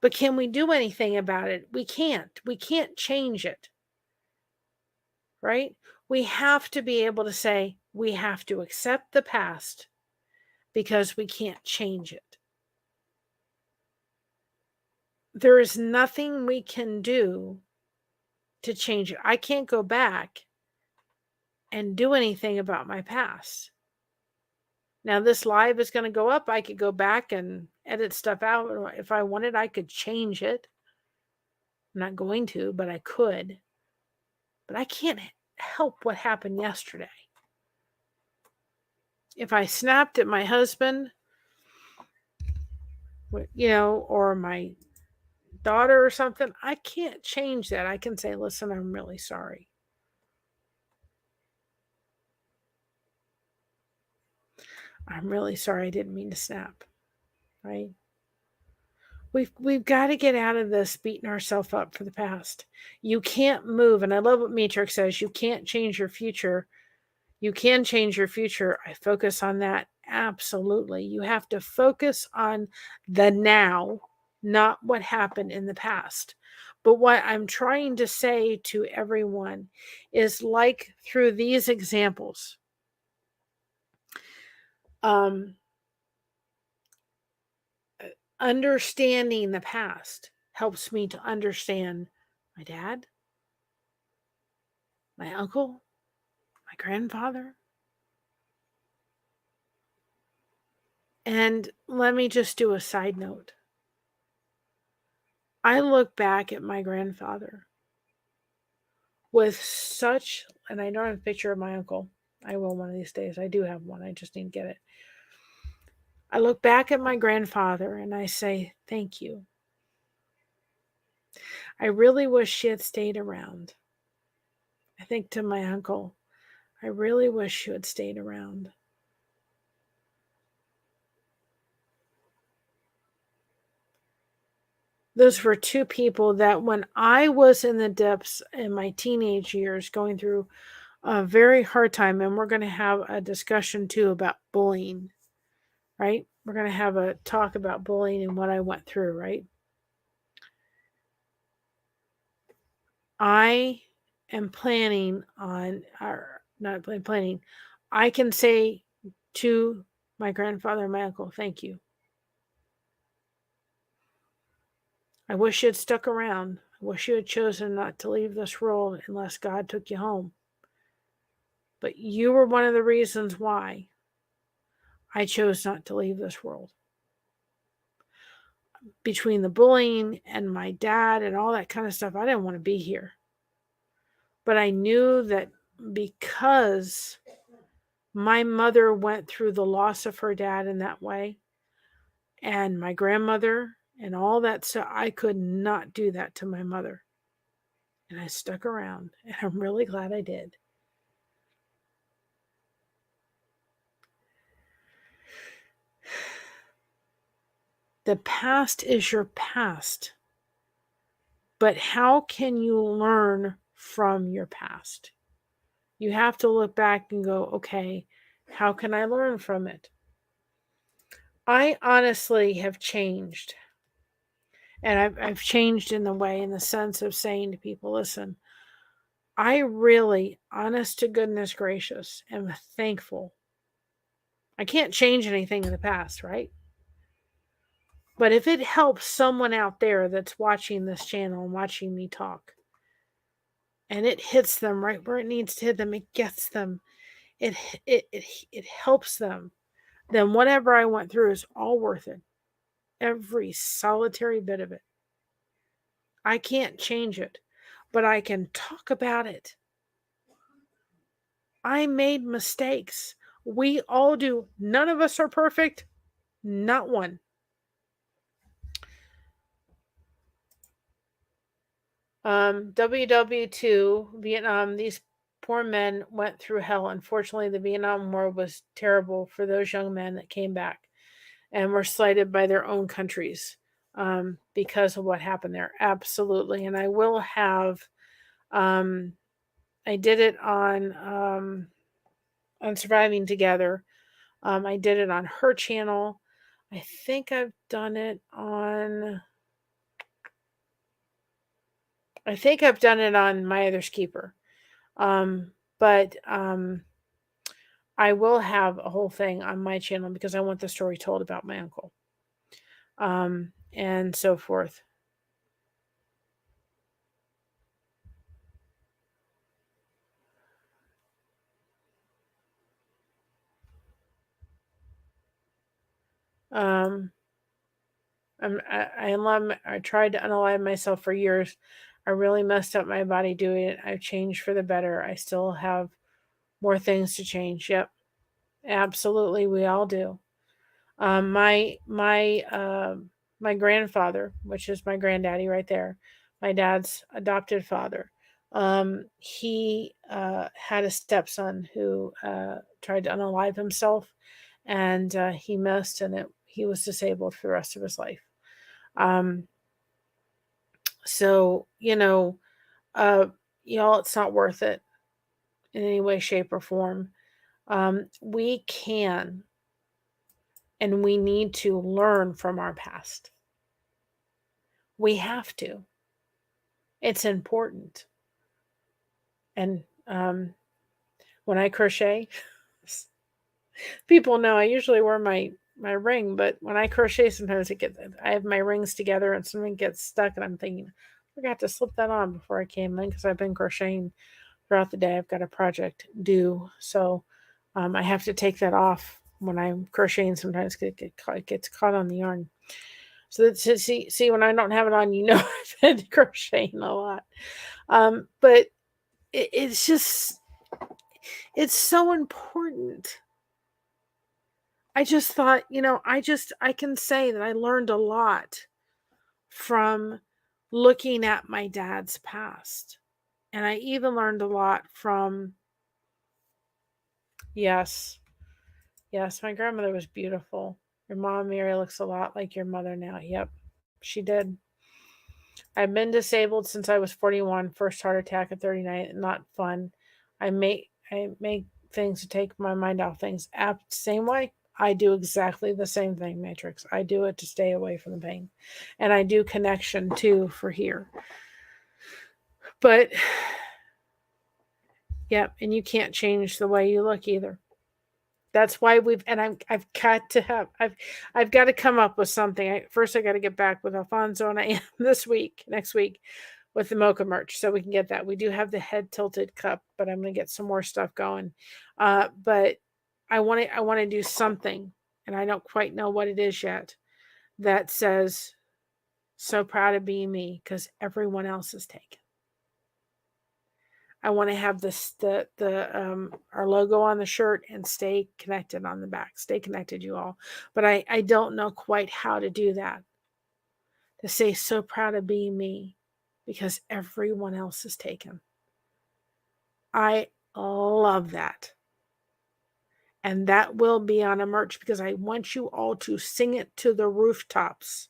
But can we do anything about it? We can't. We can't change it. Right? We have to be able to say we have to accept the past because we can't change it. There is nothing we can do to change it. I can't go back and do anything about my past. Now, this live is going to go up. I could go back and edit stuff out. If I wanted, I could change it. I'm not going to, but I could. But I can't help what happened yesterday. If I snapped at my husband, or my daughter or something, I can't change that. I can say, listen, I'm really sorry. I'm really sorry. I didn't mean to snap. Right? We've got to get out of this beating ourselves up for the past. You can't move. And I love what Matrix says. You can't change your future. You can change your future. I focus on that. Absolutely. You have to focus on the now, not what happened in the past. But what I'm trying to say to everyone is, like through these examples, understanding the past helps me to understand my dad, my uncle, my grandfather. And let me just do a side note. I look back at my grandfather with such, and I don't have a picture of my uncle. I will one of these days. I do have one. I just need to get it. I look back at my grandfather and I say, thank you. I really wish she had stayed around. I think to my uncle, I really wish you had stayed around. Those were two people that when I was in the depths in my teenage years going through a very hard time, and we're going to have a discussion too about bullying, right? We're going to have a talk about bullying and what I went through, right? I am planning on, or not planning, I can say to my grandfather and my uncle, thank you. I wish you had stuck around. I wish you had chosen not to leave this world unless God took you home. But you were one of the reasons why I chose not to leave this world. Between the bullying and my dad and all that kind of stuff, I didn't want to be here. But I knew that because My mother went through the loss of her dad in that way, and my grandmother and all that stuff. I could not do that to my mother. And I stuck around, and I'm really glad I did. The past is your past. But how can you learn from your past? You have to look back and go, okay, how can I learn from it? I honestly have changed. And I've changed in the sense of saying to people, listen, I really, honest to goodness gracious, am thankful. I can't change anything in the past, right? But if it helps someone out there that's watching this channel and watching me talk, and it hits them right where it needs to hit them, it gets them, it helps them, then whatever I went through is all worth it. Every solitary bit of it. I can't change it, but I can talk about it. I made mistakes. We all do. None of us are perfect. Not one. WW2, Vietnam, these poor men went through hell. Unfortunately, the Vietnam War was terrible for those young men that came back and were slighted by their own countries because of what happened there. Absolutely. And I will have, I did it on Surviving Together. I did it on her channel. I think I've done it on My Other's Keeper. But I will have a whole thing on my channel because I want the story told about my uncle. And so forth. I tried to unalive myself for years. I really messed up my body doing it. I've changed for the better. I still have more things to change. Yep. Absolutely. We all do. My grandfather, which is my granddaddy right there, my dad's adopted father, he had a stepson who tried to unalive himself, and he missed, and he was disabled for the rest of his life. So y'all, it's not worth it in any way, shape, or form. We can and we need to learn from our past. We have to. It's important. And when I crochet, people know I usually wear my ring, but when I crochet, sometimes I have my rings together and something gets stuck, and I'm thinking, I forgot to slip that on before I came in because I've been crocheting throughout the day. I've got a project due, so I have to take that off when I'm crocheting. Sometimes it gets caught on the yarn. So see when I don't have it on, I've been crocheting a lot. But it's just, it's so important. I just thought, I can say that I learned a lot from looking at my dad's past. And I even learned a lot from, yes, my grandmother was beautiful. Your mom, Mary, looks a lot like your mother now. Yep, she did. I've been disabled since I was 41. First heart attack at 39. Not fun. I make things to take my mind off things. Same way. I do exactly the same thing, Matrix. I do it to stay away from the pain. And I do connection too for here. But yep, and you can't change the way you look either. That's why I've got to come up with something. First I got to get back with Alfonso and I am next week with the Mocha merch, so we can get that. We do have the head tilted cup, but I'm going to get some more stuff going. But I want to do something, and I don't quite know what it is yet, that says, so proud of being me, because everyone else is taken. I want to have our logo on the shirt and stay connected on the back. Stay connected, you all. But I don't know quite how to do that. To say so proud of being me, because everyone else is taken. I love that. And that will be on a merch, because I want you all to sing it to the rooftops.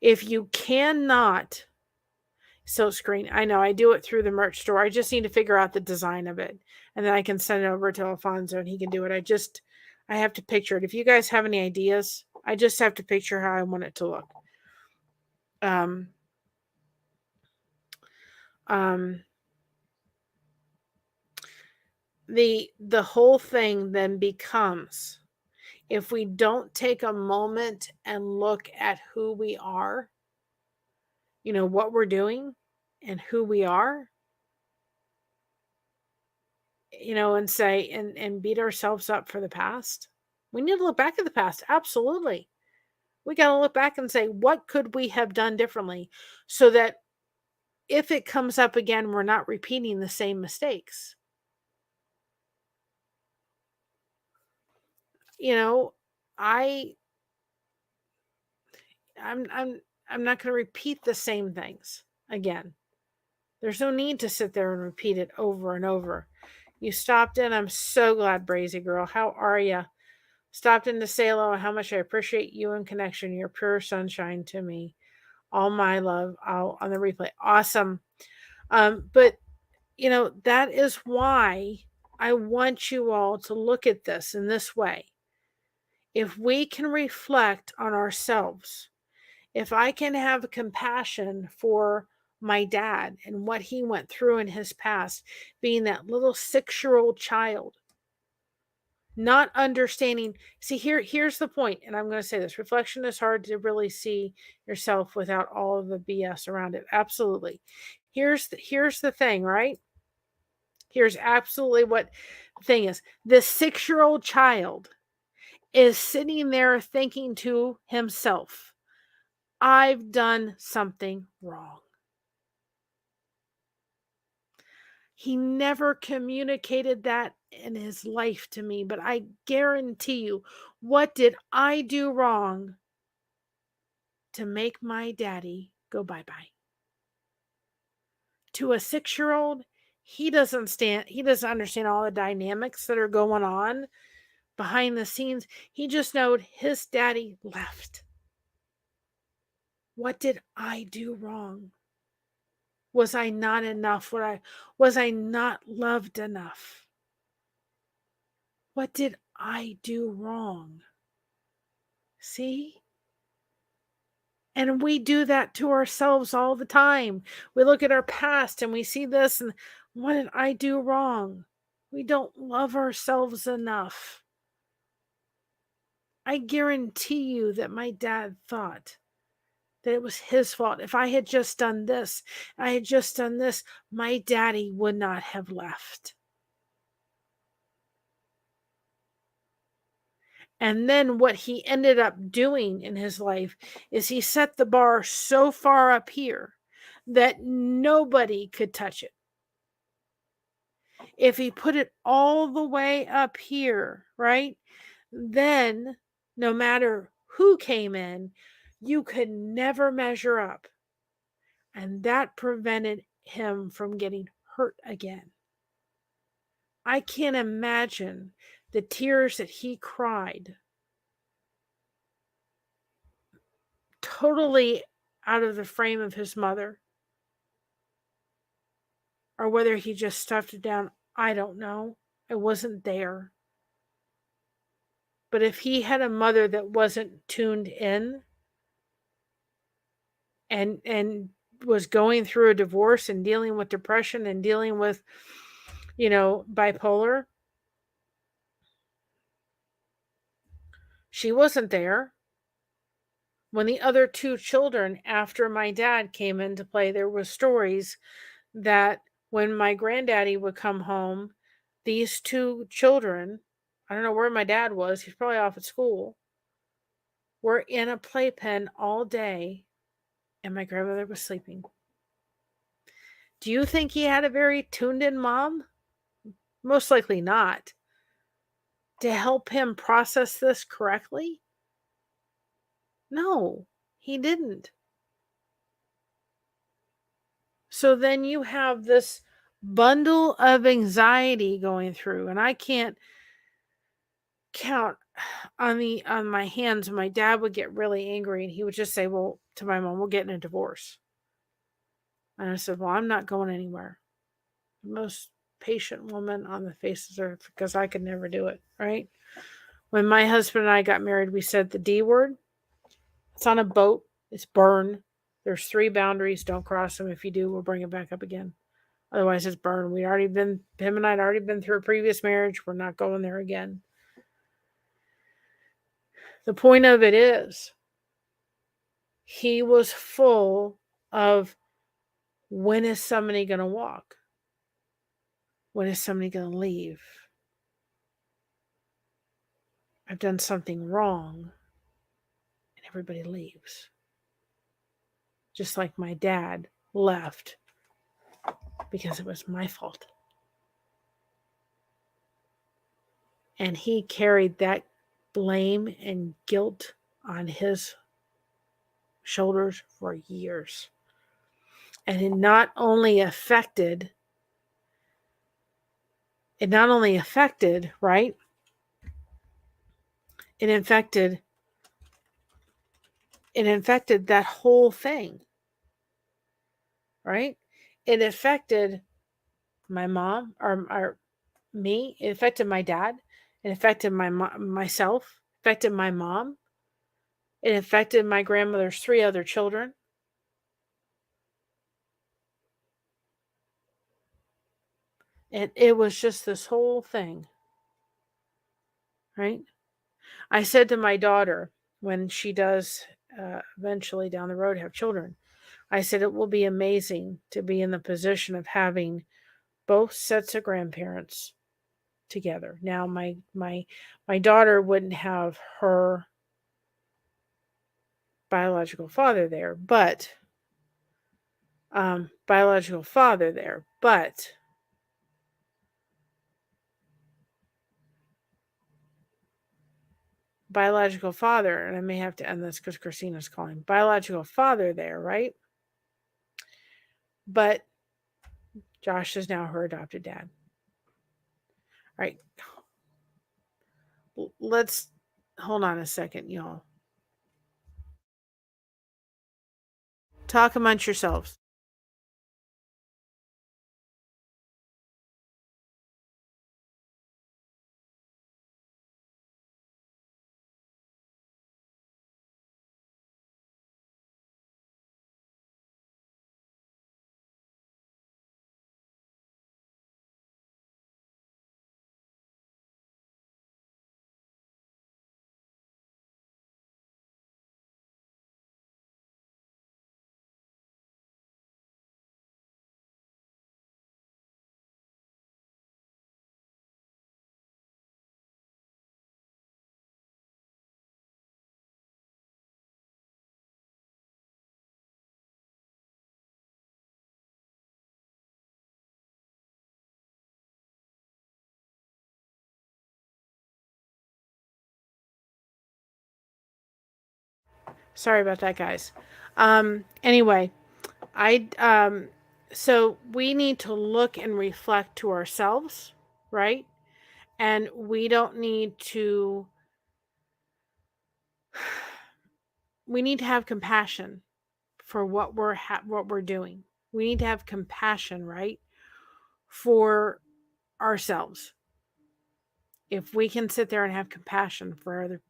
If you cannot silk screen, I know I do it through the merch store. I just need to figure out the design of it, and then I can send it over to Alfonso and he can do it. I have to picture it. If you guys have any ideas, I just have to picture how I want it to look. The whole thing then becomes, if we don't take a moment and look at who we are, what we're doing and who we are, and say, and beat ourselves up for the past. We need to look back at the past. Absolutely. We got to look back and say, what could we have done differently, so that if it comes up again, we're not repeating the same mistakes. I'm not going to repeat the same things again. There's no need to sit there and repeat it over and over. You stopped in. I'm so glad, Brazy Girl. How are you? Stopped in to say hello. How much I appreciate you and connection. You're pure sunshine to me. All my love. I'll on the replay. Awesome. But that is why I want you all to look at this in this way. If we can reflect on ourselves, if I can have compassion for my dad and what he went through in his past, being that little 6-year-old child, not understanding. See, here's the point, and I'm going to say this. Reflection is hard to really see yourself without all of the BS around it. Absolutely. Here's the thing, right? Here's absolutely what the thing is. This 6-year-old child is sitting there thinking to himself, I've done something wrong. He never communicated that in his life to me, but I guarantee you, what did I do wrong to make my daddy go bye-bye? To a 6-year-old, he doesn't understand all the dynamics that are going on behind the scenes. He just knows his daddy left. What did I do wrong? Was I not enough? Was I not loved enough? What did I do wrong? See? And we do that to ourselves all the time. We look at our past and we see this, and what did I do wrong? We don't love ourselves enough. I guarantee you that my dad thought that it was his fault. If I had just done this, my daddy would not have left. And then what he ended up doing in his life is he set the bar so far up here that nobody could touch it. If he put it all the way up here, right, then no matter who came in, you could never measure up. And that prevented him from getting hurt again. I can't imagine the tears that he cried, totally out of the frame of his mother, or whether he just stuffed it down. I don't know. I wasn't there. But if he had a mother that wasn't tuned in and was going through a divorce and dealing with depression and dealing with, bipolar, she wasn't there. When the other 2 children after my dad came into play, there were stories that when my granddaddy would come home, these 2 children, I don't know where my dad was, he's probably off at school, were in a playpen all day, and my grandmother was sleeping. Do you think he had a very tuned in mom? Most likely not. To help him process this correctly? No, he didn't. So then you have this bundle of anxiety going through, and I can't count on my hands. My dad would get really angry and he would just say, well, to my mom, we're getting a divorce. And I said, well, I'm not going anywhere. The most patient woman on the face of the earth, because I could never do it, right? When my husband and I got married, we said the D word. It's on a boat. It's burn. There's 3 boundaries. Don't cross them. If you do, we'll bring it back up again. Otherwise, it's burn. Him and I had already been through a previous marriage. We're not going there again. The point of it is, he was full of, when is somebody going to walk? When is somebody going to leave? I've done something wrong. And everybody leaves. Just like my dad left because it was my fault. And he carried that blame and guilt on his shoulders for years. And it not only affected, right? It infected that whole thing, right? It affected my mom or me. It affected my dad. It affected myself. Affected my mom. It affected my grandmother's 3 other children. And it was just this whole thing, right? I said to my daughter, when she does eventually down the road have children, I said it will be amazing to be in the position of having both sets of grandparents together. Now, my daughter wouldn't have her biological father there, but biological father, and I may have to end this because Christina's calling. Biological father there, right? But Josh is now her adopted dad. All right. Let's hold on a second, y'all. Talk amongst yourselves. Sorry about that, guys. Anyway, so we need to look and reflect to ourselves, right? And we don't need to we need to have compassion for what we're doing. We need to have compassion, right? For ourselves. If we can sit there and have compassion for other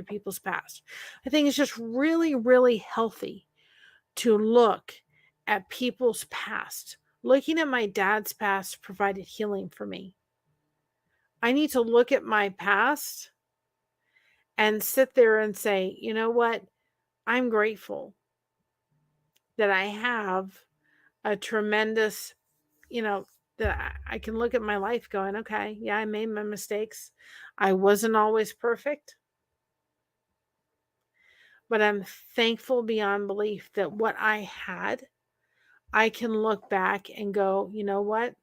people's past. I think it's just really, really healthy to look at people's past. Looking at my dad's past provided healing for me. I need to look at my past and sit there and say, you know what? I'm grateful that I have a tremendous, that I can look at my life going, okay, yeah, I made my mistakes. I wasn't always perfect, but I'm thankful beyond belief that what I had I can look back and go, you know what?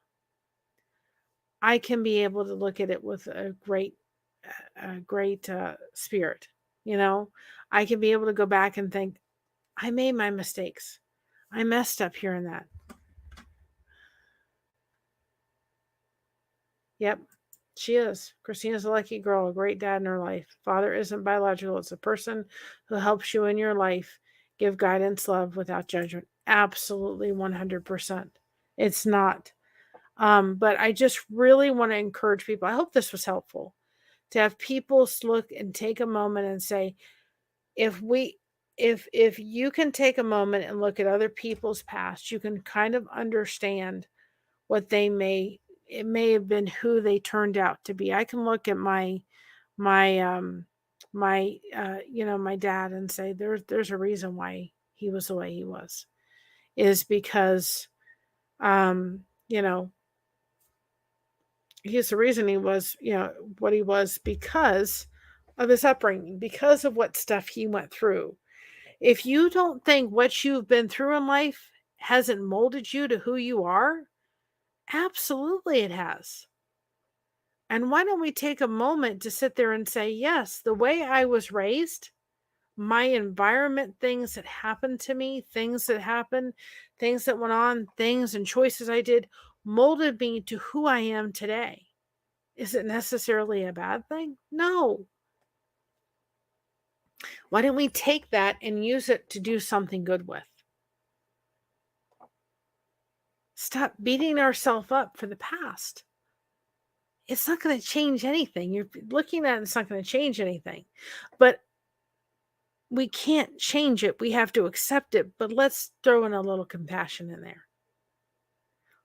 I can be able to look at it with a great spirit. You know, I can be able to go back and think, I made my mistakes. I messed up here and that. Yep, she is. Christina's a lucky girl, a great dad in her life. Father isn't biological, it's a person who helps you in your life, give guidance, love without judgment. Absolutely 100%. It's not. But I just really want to encourage people. I hope this was helpful to have people look and take a moment and say, if we if you can take a moment and look at other people's past, you can kind of understand what it may have been who they turned out to be. I can look at my dad and say there's a reason why he was the way he was, is because um you know he's the reason he was what he was, because of his upbringing, because of what stuff he went through. If you don't think what you've been through in life hasn't molded you to who you are, absolutely it has. And why don't we take a moment to sit there and say, yes, the way I was raised, my environment, things that happened to me, things that went on, things and choices I did molded me to who I am today. Is it necessarily a bad thing? No. Why don't we take that and use it to do something good with? Stop beating ourselves up for the past. It's not going to change anything. You're looking at it, it's not going to change anything. But we can't change it. We have to accept it. But let's throw in a little compassion in there.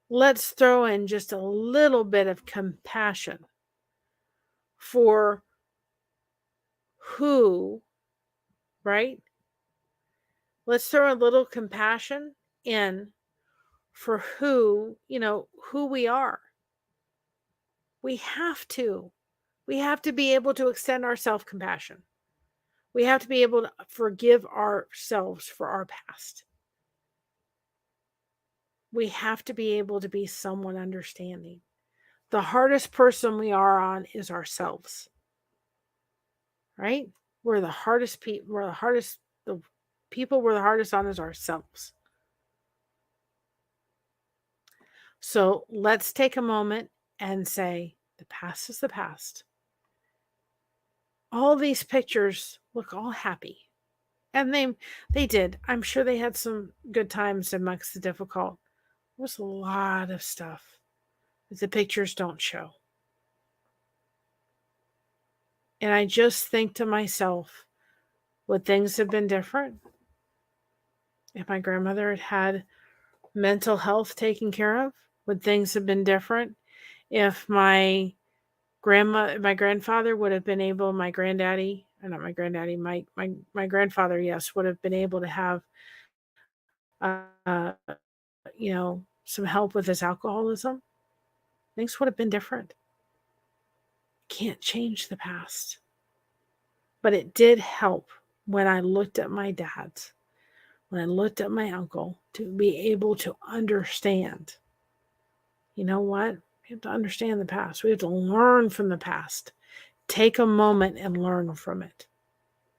Let's throw in just a little bit of compassion for who, right? Let's throw a little compassion in for who we are. We have to. We have to be able to extend our self-compassion. We have to be able to forgive ourselves for our past. We have to be able to be someone understanding. The hardest person we are on is ourselves. Right? We're the hardest people. The people we're the hardest on is ourselves. So let's take a moment and say, the past is the past. All these pictures look all happy. And they did. I'm sure they had some good times amongst the difficult. There was a lot of stuff that the pictures don't show. And I just think to myself, would things have been different if my grandmother had had mental health taken care of? Would things have been different if my grandfather would have been able, my granddaddy, not my granddaddy, my grandfather, yes, would have been able to have, some help with his alcoholism? Things would have been different. Can't change the past. But it did help when I looked at my dad's, when I looked at my uncle, to be able to understand. You know what? We have to understand the past. We have to learn from the past. Take a moment and learn from it.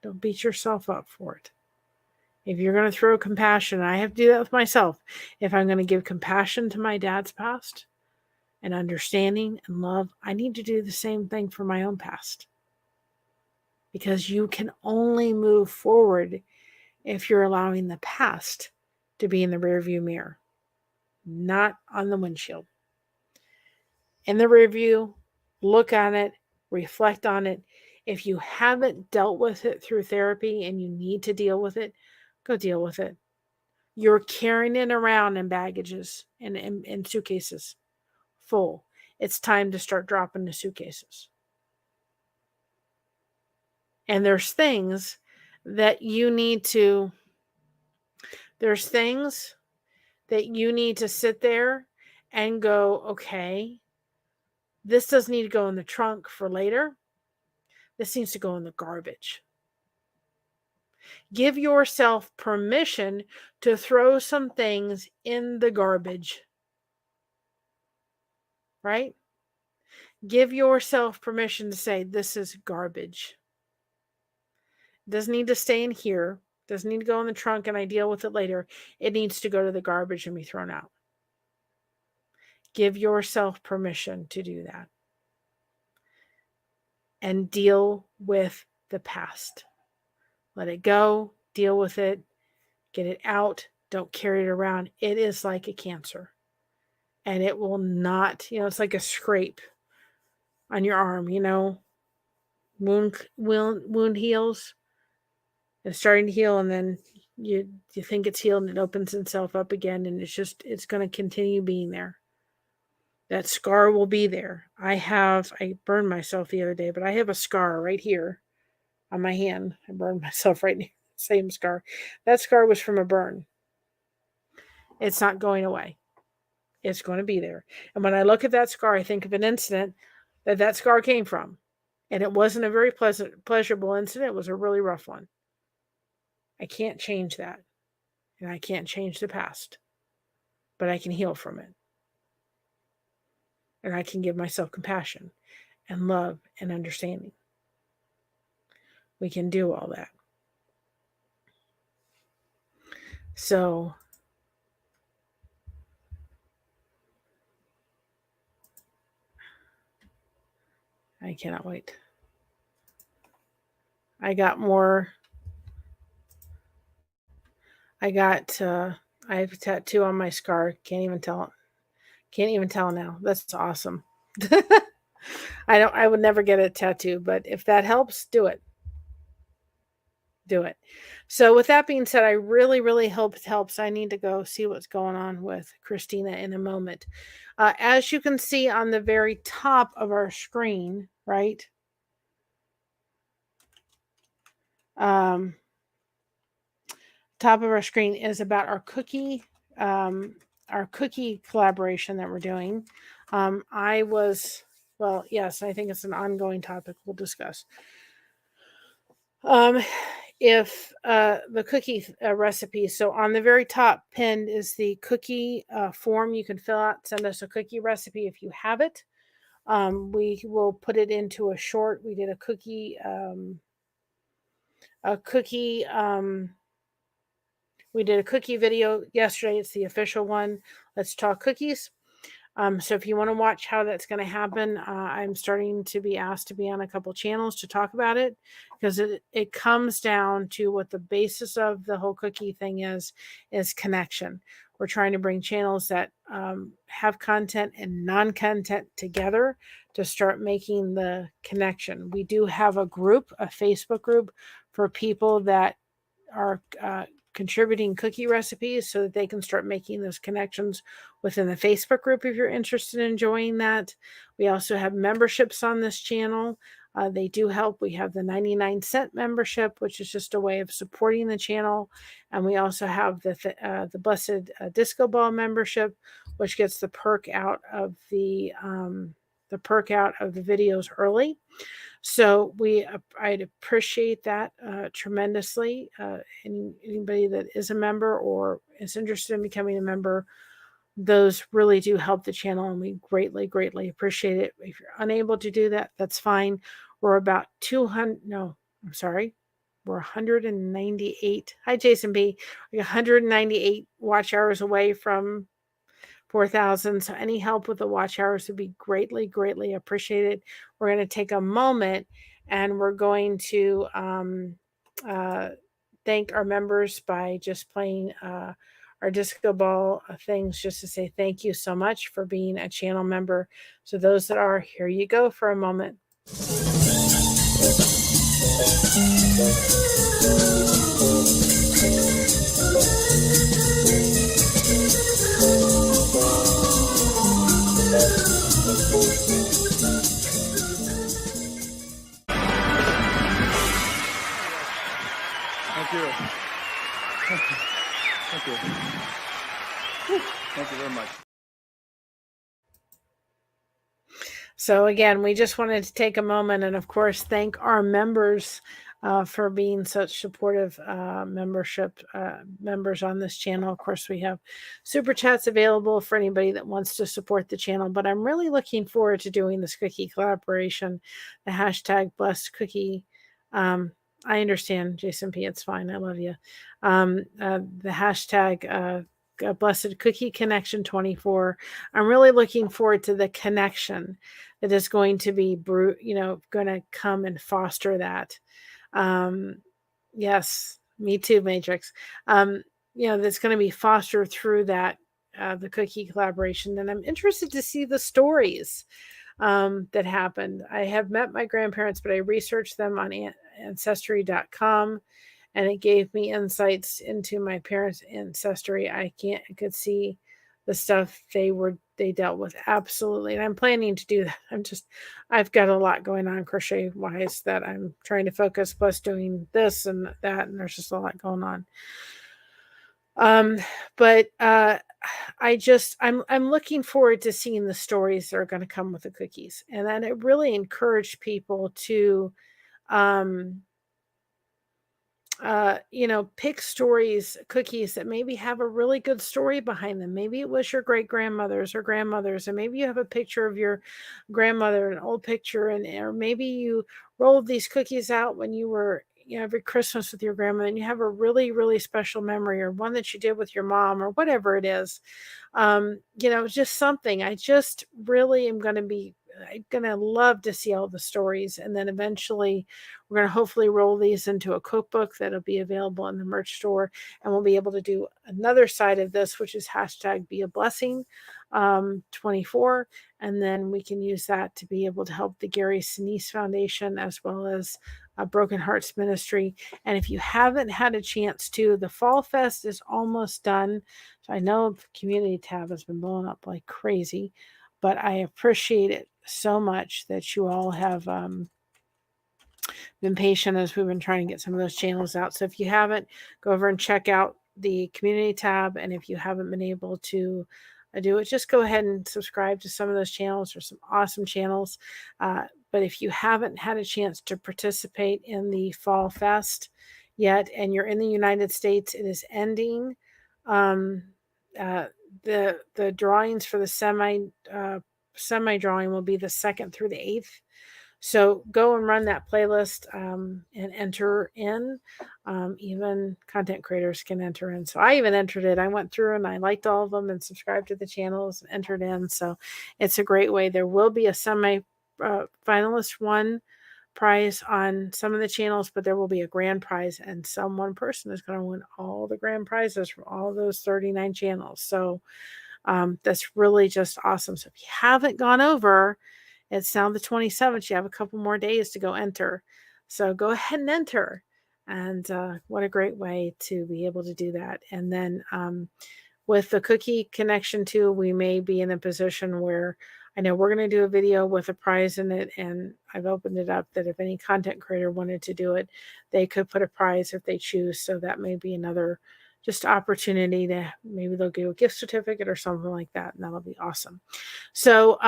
Don't beat yourself up for it. If you're going to throw compassion, I have to do that with myself. If I'm going to give compassion to my dad's past and understanding and love, I need to do the same thing for my own past. Because you can only move forward if you're allowing the past to be in the rearview mirror, not on the windshield. In the rearview, look at it, reflect on it. If you haven't dealt with it through therapy and you need to deal with it, go deal with it. You're carrying it around in baggages and in suitcases full. It's time to start dropping the suitcases. And there's things that you need to sit there and go, okay, this doesn't need to go in the trunk for later. This needs to go in the garbage. Give yourself permission to throw some things in the garbage, right? Give yourself permission to say, this is garbage. It doesn't need to stay in here. It doesn't need to go in the trunk and I deal with it later. It needs to go to the garbage and be thrown out. Give yourself permission to do that. And deal with the past. Let it go. Deal with it. Get it out. Don't carry it around. It is like a cancer. And it will not, it's like a scrape on your arm, wound heals. It's starting to heal, and then you think it's healed, and it opens itself up again, and it's going to continue being there. That scar will be there. I burned myself the other day, but I have a scar right here on my hand. I burned myself right near the same scar. That scar was from a burn. It's not going away. It's going to be there. And when I look at that scar, I think of an incident that scar came from. And it wasn't a very pleasurable incident. It was a really rough one. I can't change that. And I can't change the past. But I can heal from it. And I can give myself compassion and love and understanding. We can do all that. So I cannot wait. I have a tattoo on my scar. Can't even tell now. That's awesome. I would never get a tattoo, but if that helps, do it. Do it. So with that being said, I really, really hope it helps. I need to go see what's going on with Christina in a moment. As you can see on the very top of our screen, right? Top of our screen is about our cookie collaboration that we're doing. Yes, I think it's an ongoing topic we'll discuss. If the cookie recipe, so on the very top pinned is the cookie form you can fill out. Send us a cookie recipe if you have it. We will put it into a short. We did a cookie we did a cookie video yesterday. It's the official one. Let's talk cookies. So if you want to watch how that's going to happen, I'm starting to be asked to be on a couple channels to talk about it, because it comes down to what the basis of the whole cookie thing is connection. We're trying to bring channels that have content and non-content together to start making the connection. We do have a Facebook group for people that are contributing cookie recipes so that they can start making those connections within the Facebook group if you're interested in enjoying that. We also have memberships on this channel. They do help. We have the 99-cent membership, which is just a way of supporting the channel. And we also have the Blessed Disco Ball membership, which gets the perk out of the videos early. So I'd appreciate that tremendously. Anybody that is a member or is interested in becoming a member, those really do help the channel, and we greatly, greatly appreciate it. If you're unable to do that, that's fine. We're about 198. Hi, Jason B. We're 198 watch hours away from 4,000. So any help with the watch hours would be greatly, greatly appreciated. We're going to take a moment and we're going to thank our members by just playing our disco ball things, just to say thank you so much for being a channel member. So those that are, here you go for a moment. Thank you. Thank you. Thank you very much. So again, we just wanted to take a moment and, of course, thank our members for being such supportive members on this channel. Of course, we have super chats available for anybody that wants to support the channel, but I'm really looking forward to doing this cookie collaboration, the hashtag blessed cookie. I understand, Jason P. It's fine. I love you. The hashtag blessed cookie connection 24. I'm really looking forward to the connection that is going to be, going to come and foster that. Yes, me too, Matrix. That's going to be fostered through that, the cookie collaboration. And I'm interested to see the stories that happened. I have met my grandparents, but I researched them on ancestry.com, and it gave me insights into my parents' ancestry. I could see the stuff they dealt with. Absolutely. And I'm planning to do that. I've got a lot going on crochet wise that I'm trying to focus, plus doing this and that, and there's just a lot going on. But I'm looking forward to seeing the stories that are going to come with the cookies. And then it really encouraged people to pick cookies that maybe have a really good story behind them. Maybe it was your great grandmother's or grandmother's, and maybe you have a picture of your grandmother, an old picture, or maybe you rolled these cookies out when you were, every Christmas with your grandmother, and you have a really, really special memory, or one that you did with your mom, or whatever it is. Just something. I just really am I'm going to love to see all the stories. And then eventually we're going to hopefully roll these into a cookbook that'll be available in the merch store. And we'll be able to do another side of this, which is hashtag be a blessing 24. And then we can use that to be able to help the Gary Sinise Foundation, as well as Broken Hearts Ministry. And if you haven't had a chance to, the Fall Fest is almost done. So I know the community tab has been blowing up like crazy, but I appreciate it so much that you all have been patient as we've been trying to get some of those channels out. So if you haven't, go over and check out the community tab. And if you haven't been able to do it, just go ahead and subscribe to some of those channels. There's some awesome channels. But if you haven't had a chance to participate in the Fall Fest yet, and you're in the United States, it is ending. The drawings for the semi drawing will be the 2nd through the 8th. So go and run that playlist and enter in. Even content creators can enter in. So I even entered it. I went through and I liked all of them and subscribed to the channels and entered in. So it's a great way. There will be a semi finalist one prize on some of the channels, but there will be a grand prize, and one person is going to win all the grand prizes from all those 39 channels. So that's really just awesome. So if you haven't gone over, it's now the 27th. You have a couple more days to go enter. So go ahead and enter. And what a great way to be able to do that. And then with the cookie connection too, we may be in a position where I know we're going to do a video with a prize in it, and I've opened it up that if any content creator wanted to do it, they could put a prize if they choose. So that may be another just opportunity to, maybe they'll give a gift certificate or something like that, and that'll be awesome. So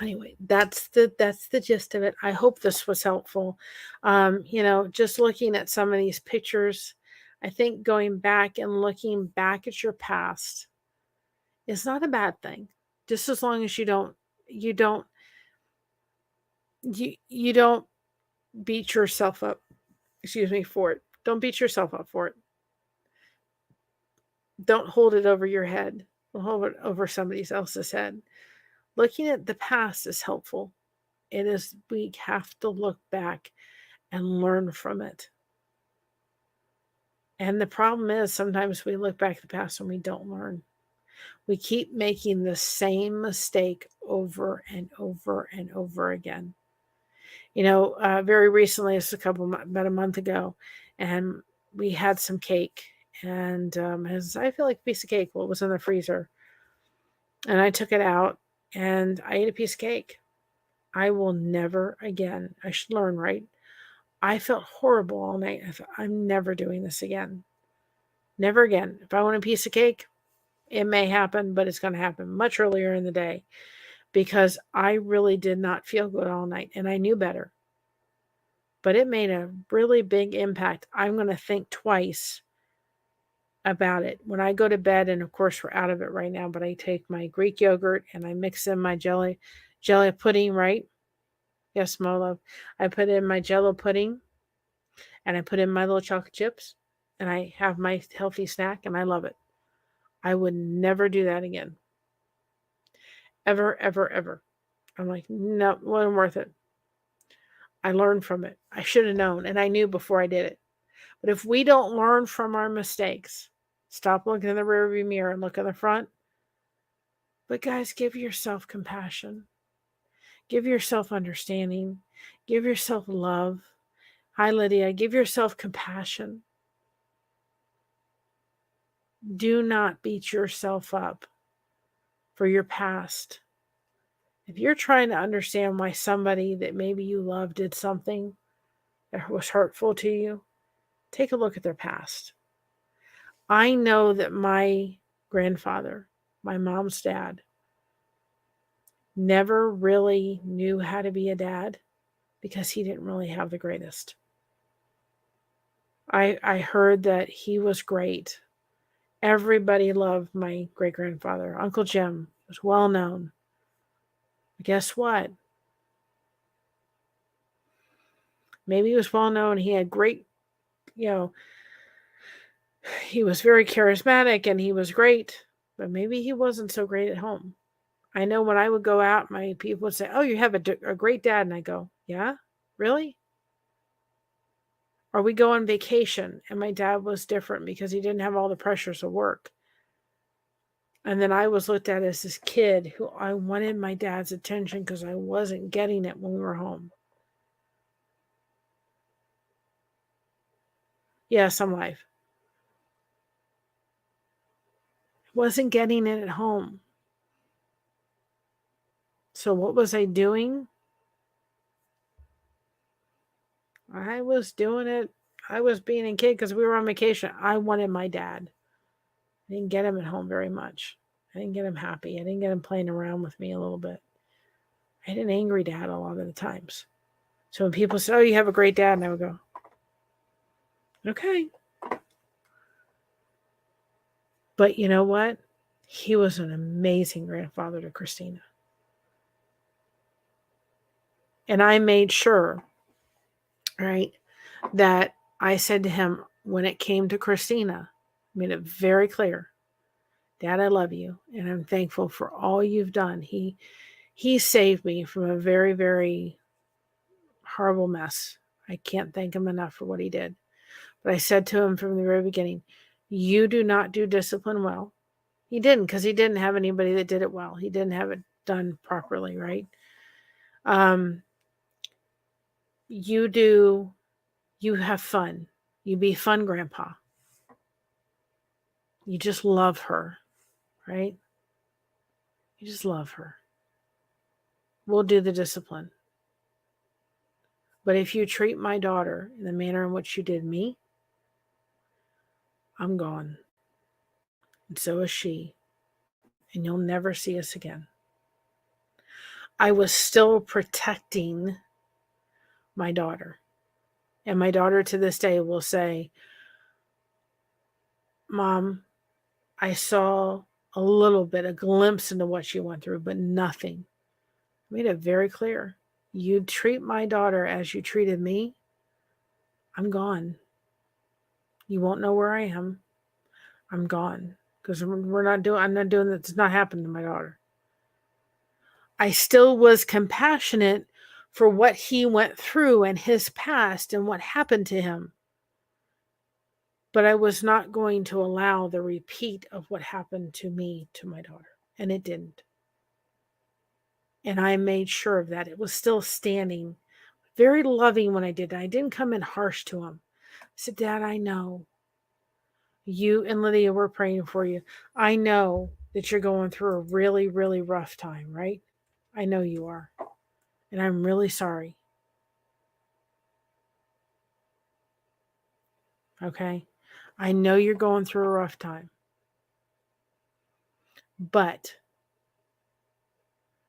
anyway, that's the gist of it. I hope this was helpful. Just looking at some of these pictures, I think going back and looking back at your past is not a bad thing, just as long as you don't beat yourself up, for it. Don't beat yourself up for it. Don't hold it over your head. Don't hold it over somebody else's head. Looking at the past is helpful. It is, we have to look back and learn from it. And the problem is sometimes we look back at the past and we don't learn. We keep making the same mistake over and over and over again. Very recently, it's about a month ago, and we had some cake, and I feel like a piece of cake. Well, it was in the freezer, and I took it out and I ate a piece of cake. I will never again. I should learn, right? I felt horrible all night. I thought, I'm never doing this again. Never again. If I want a piece of cake, it may happen, but it's going to happen much earlier in the day, because I really did not feel good all night, and I knew better. but it made a really big impact. I'm going to think twice about it. When I go to bed, and of course we're out of it right now, but I take my Greek yogurt and I mix in my jelly pudding, right? Yes, Molo. I put in my Jello pudding and I put in my little chocolate chips and I have my healthy snack and I love it. I would never do that again. Ever, ever, ever. I'm like, no, it wasn't worth it. I learned from it. I should have known, and I knew before I did it. But if we don't learn from our mistakes, stop looking in the rearview mirror and look in the front. But guys, give yourself compassion. Give yourself understanding. Give yourself love. Hi, Lydia. Give yourself compassion. Do not beat yourself up for your past. If you're trying to understand why somebody that maybe you love did something that was hurtful to you, take a look at their past. I know that my grandfather, my mom's dad, never really knew how to be a dad because he didn't really have the greatest. I heard that he was great. Everybody loved my great-grandfather. Uncle Jim was well known. Guess what? Maybe he was well known. He had great, he was very charismatic and he was great, but maybe he wasn't so great at home. I know when I would go out, my people would say, "Oh, you have a great dad." And I go, "Yeah, really?" Or we go on vacation and my dad was different because he didn't have all the pressures of work. And then I was looked at as this kid who I wanted my dad's attention because I wasn't getting it when we were home. Yes, I'm live. Wasn't getting it at home. So what was I doing? I was doing it. I was being a kid because we were on vacation. I wanted my dad. I didn't get him at home very much. I didn't get him happy. I didn't get him playing around with me a little bit. I had an angry dad a lot of the times. So when people say, "Oh, you have a great dad," and I would go, "Okay." But you know what? He was an amazing grandfather to Christina. And I made sure, right, that I said to him when it came to Christina, made it very clear, "Dad, I love you, and I'm thankful for all you've done." He saved me from a very, very horrible mess. I can't thank him enough for what he did. But I said to him from the very beginning, "You do not do discipline well." He didn't, because he didn't have anybody that did it well. He didn't have it done properly, right? You have fun. You be fun, Grandpa. You just love her, right? You just love her. We'll do the discipline. But if you treat my daughter in the manner in which you did me, I'm gone. And so is she. And you'll never see us again. I was still protecting my daughter. And my daughter to this day will say, "Mom, I saw a little bit, a glimpse into what she went through, but nothing." I made it very clear. You treat my daughter as you treated me, I'm gone. You won't know where I am. I'm gone. Because I'm not doing that. It's not happening to my daughter. I still was compassionate for what he went through and his past and what happened to him. But I was not going to allow the repeat of what happened to me to my daughter. And it didn't. And I made sure of that. It was still standing. Very loving when I did that. I didn't come in harsh to him. I said, "Dad, I know. You and Lydia, we're praying for you. I know that you're going through a really, really rough time, right? I know you are. And I'm really sorry. Okay? I know you're going through a rough time. But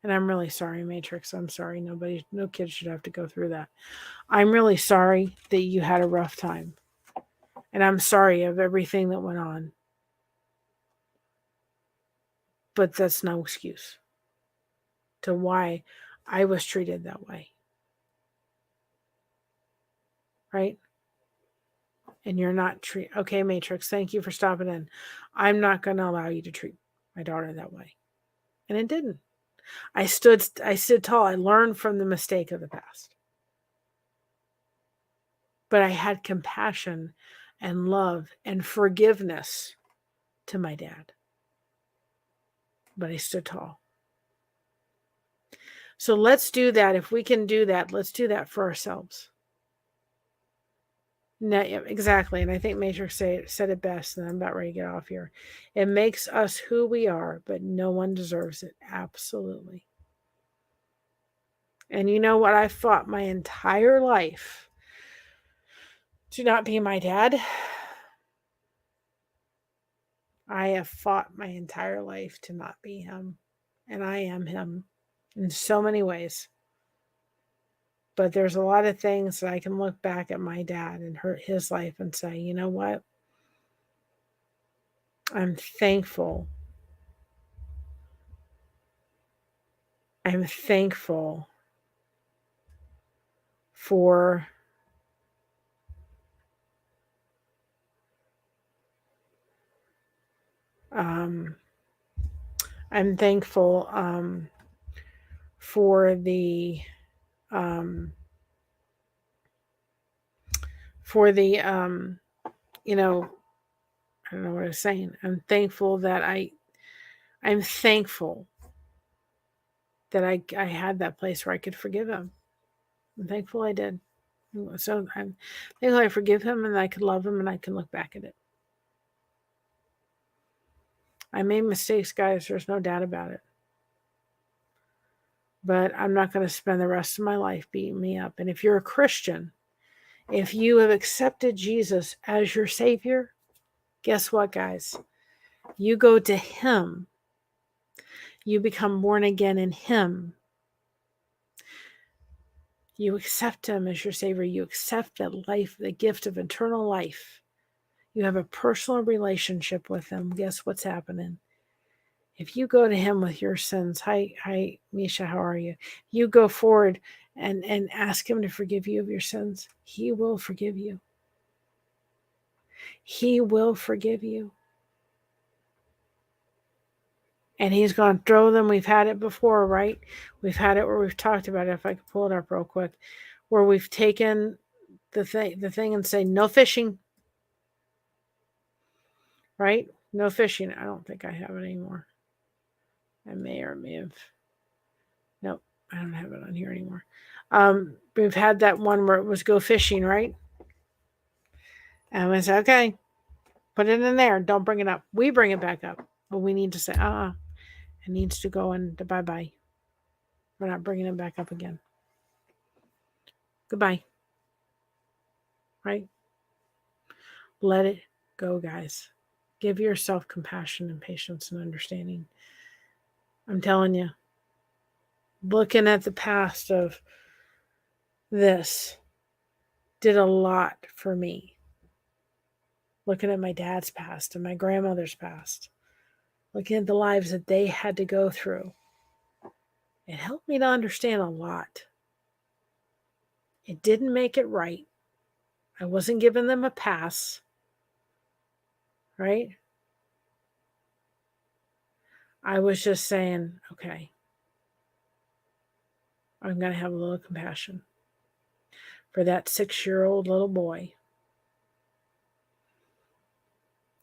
And I'm really sorry, Matrix. I'm sorry. No kid should have to go through that. I'm really sorry that you had a rough time. And I'm sorry of everything that went on. But that's no excuse to why I was treated that way. Right? And you're not okay, Matrix, thank you for stopping in. I'm not going to allow you to treat my daughter that way. And it didn't. I stood tall. I learned from the mistake of the past. But I had compassion and love and forgiveness to my dad. But I stood tall. So let's do that. If we can do that, let's do that for ourselves. No, yeah, exactly. And I think Matrix said it best, and I'm about ready to get off here. It makes us who we are, but no one deserves it. Absolutely. And you know what? I fought my entire life to not be my dad. I have fought my entire life to not be him. And I am him in so many ways. But there's a lot of things that I can look back at my dad and his life and say, you know what? I'm thankful. I'm thankful for I'm thankful for the you know, I don't know what I was saying. I'm thankful that I'm thankful that I had that place where I could forgive him. I'm thankful I did. So I'm thankful I forgive him and I could love him and I can look back at it. I made mistakes, guys. There's no doubt about it. But I'm not going to spend the rest of my life beating me up. And if you're a Christian, if you have accepted Jesus as your Savior, guess what, guys? You go to Him. You become born again in Him. You accept Him as your Savior. You accept that life, the gift of eternal life. You have a personal relationship with Him. Guess what's happening? If you go to Him with your sins, hi, Misha, how are you? You go forward and ask Him to forgive you of your sins. He will forgive you. He will forgive you. And He's going to throw them. We've had it before, right? We've had it where we've talked about it. If I could pull it up real quick, where we've taken the thing and say, no fishing, right? No fishing. I don't think I have it anymore. I may have. Nope, I don't have it on here anymore. We've had that one where it was go fishing, right? And we say, okay, put it in there. Don't bring it up. We bring it back up. But we need to say, it needs to go into bye-bye. We're not bringing it back up again. Goodbye. Right? Let it go, guys. Give yourself compassion and patience and understanding. I'm telling you, looking at the past of this did a lot for me. Looking at my dad's past and my grandmother's past. Looking at the lives that they had to go through. It helped me to understand a lot. It didn't make it right. I wasn't giving them a pass. Right? I was just saying, okay, I'm going to have a little compassion for that 6-year-old little boy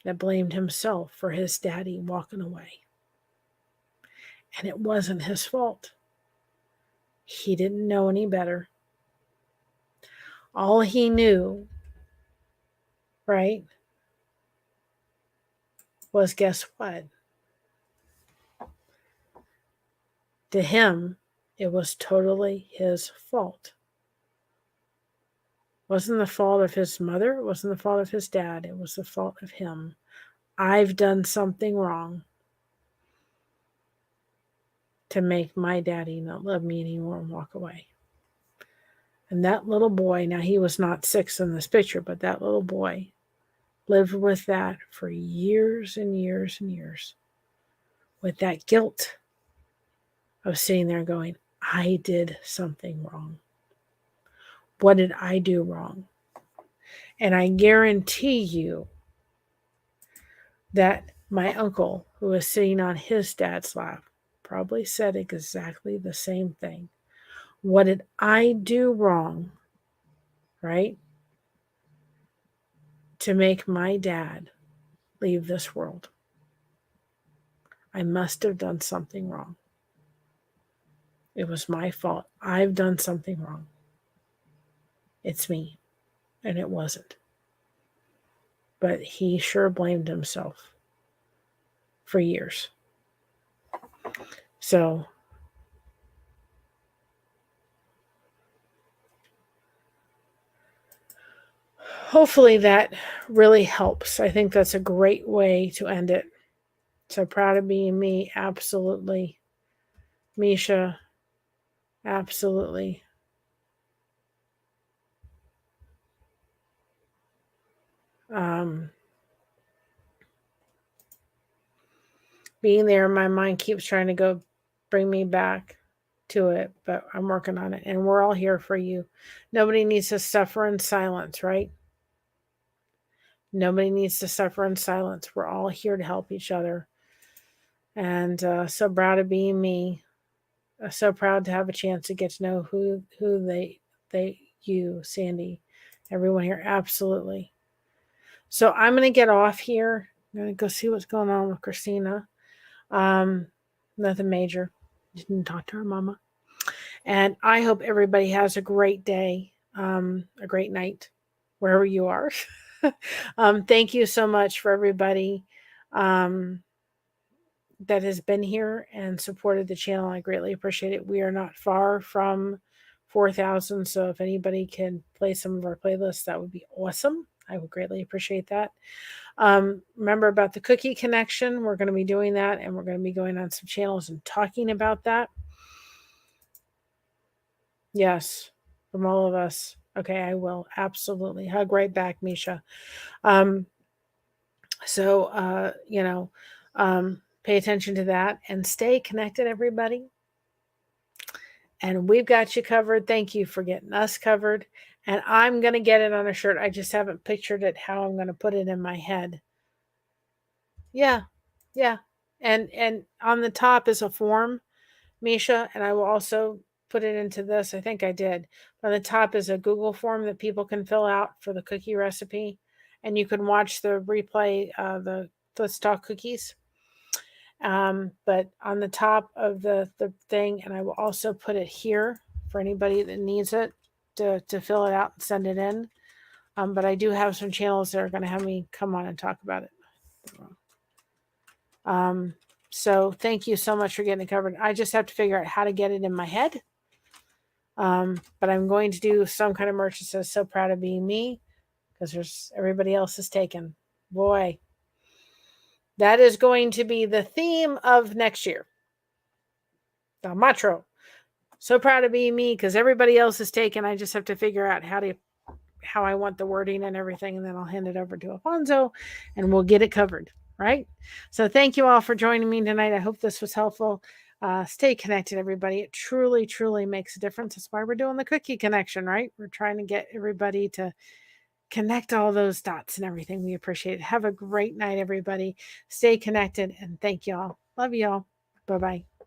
that blamed himself for his daddy walking away. And it wasn't his fault. He didn't know any better. All he knew, right, was guess what? To him, it was totally his fault. It wasn't the fault of his mother. It wasn't the fault of his dad. It was the fault of him. I've done something wrong. to make my daddy not love me anymore and walk away. And that little boy, now he was not 6 in this picture, but that little boy lived with that for years and years and years, with that guilt of sitting there going, I did something wrong. What did I do wrong? And I guarantee you that my uncle, who was sitting on his dad's lap, probably said exactly the same thing. What did I do wrong, right, to make my dad leave this world? I must have done something wrong. It was my fault. I've done something wrong. It's me. And it wasn't. But he sure blamed himself for years. So hopefully that really helps. I think that's a great way to end it. So proud of being me. Absolutely. Misha. Absolutely. Being there, my mind keeps trying to go bring me back to it, but I'm working on it, and we're all here for you. Nobody needs to suffer in silence, right? Nobody needs to suffer in silence. We're all here to help each other. And so proud of being me. So proud to have a chance to get to know who you, Sandy, everyone here. Absolutely. So I'm going to get off here. I'm going to go see what's going on with Christina. Nothing major. Didn't talk to her mama. And I hope everybody has a great day, a great night, wherever you are. Thank you so much for everybody that has been here and supported the channel. I greatly appreciate it. We are not far from 4,000. So if anybody can play some of our playlists, that would be awesome. I would greatly appreciate that. Remember about the cookie connection. We're going to be doing that, and we're going to be going on some channels and talking about that. Yes, from all of us. Okay, I will. Absolutely. Hug right back, Misha. Pay attention to that and stay connected, everybody. And we've got you covered. Thank you for getting us covered. And I'm going to get it on a shirt. I just haven't pictured it, how I'm going to put it in my head. Yeah. And on the top is a form, Misha, and I will also put it into this. I think I did. On the top is a Google form that people can fill out for the cookie recipe. And you can watch the replay, the Let's Talk Cookies. But on the top of the thing, and I will also put it here for anybody that needs it to fill it out and send it in. But I do have some channels that are going to have me come on and talk about it. So thank you so much for getting it covered. I just have to figure out how to get it in my head. But I'm going to do some kind of merch that says "So proud of being me," because everybody else is taken. Boy, that is going to be the theme of next year. The motto. So proud of being me because everybody else is taken. I just have to figure out how I want the wording and everything, and then I'll hand it over to Alfonso, and we'll get it covered. Right? So thank you all for joining me tonight. I hope this was helpful. Stay connected, everybody. It truly, truly makes a difference. That's why we're doing the cookie connection, right? We're trying to get everybody to connect all those dots and everything. We appreciate it. Have a great night, everybody. Stay connected, and thank you all. Love you all. Bye-bye.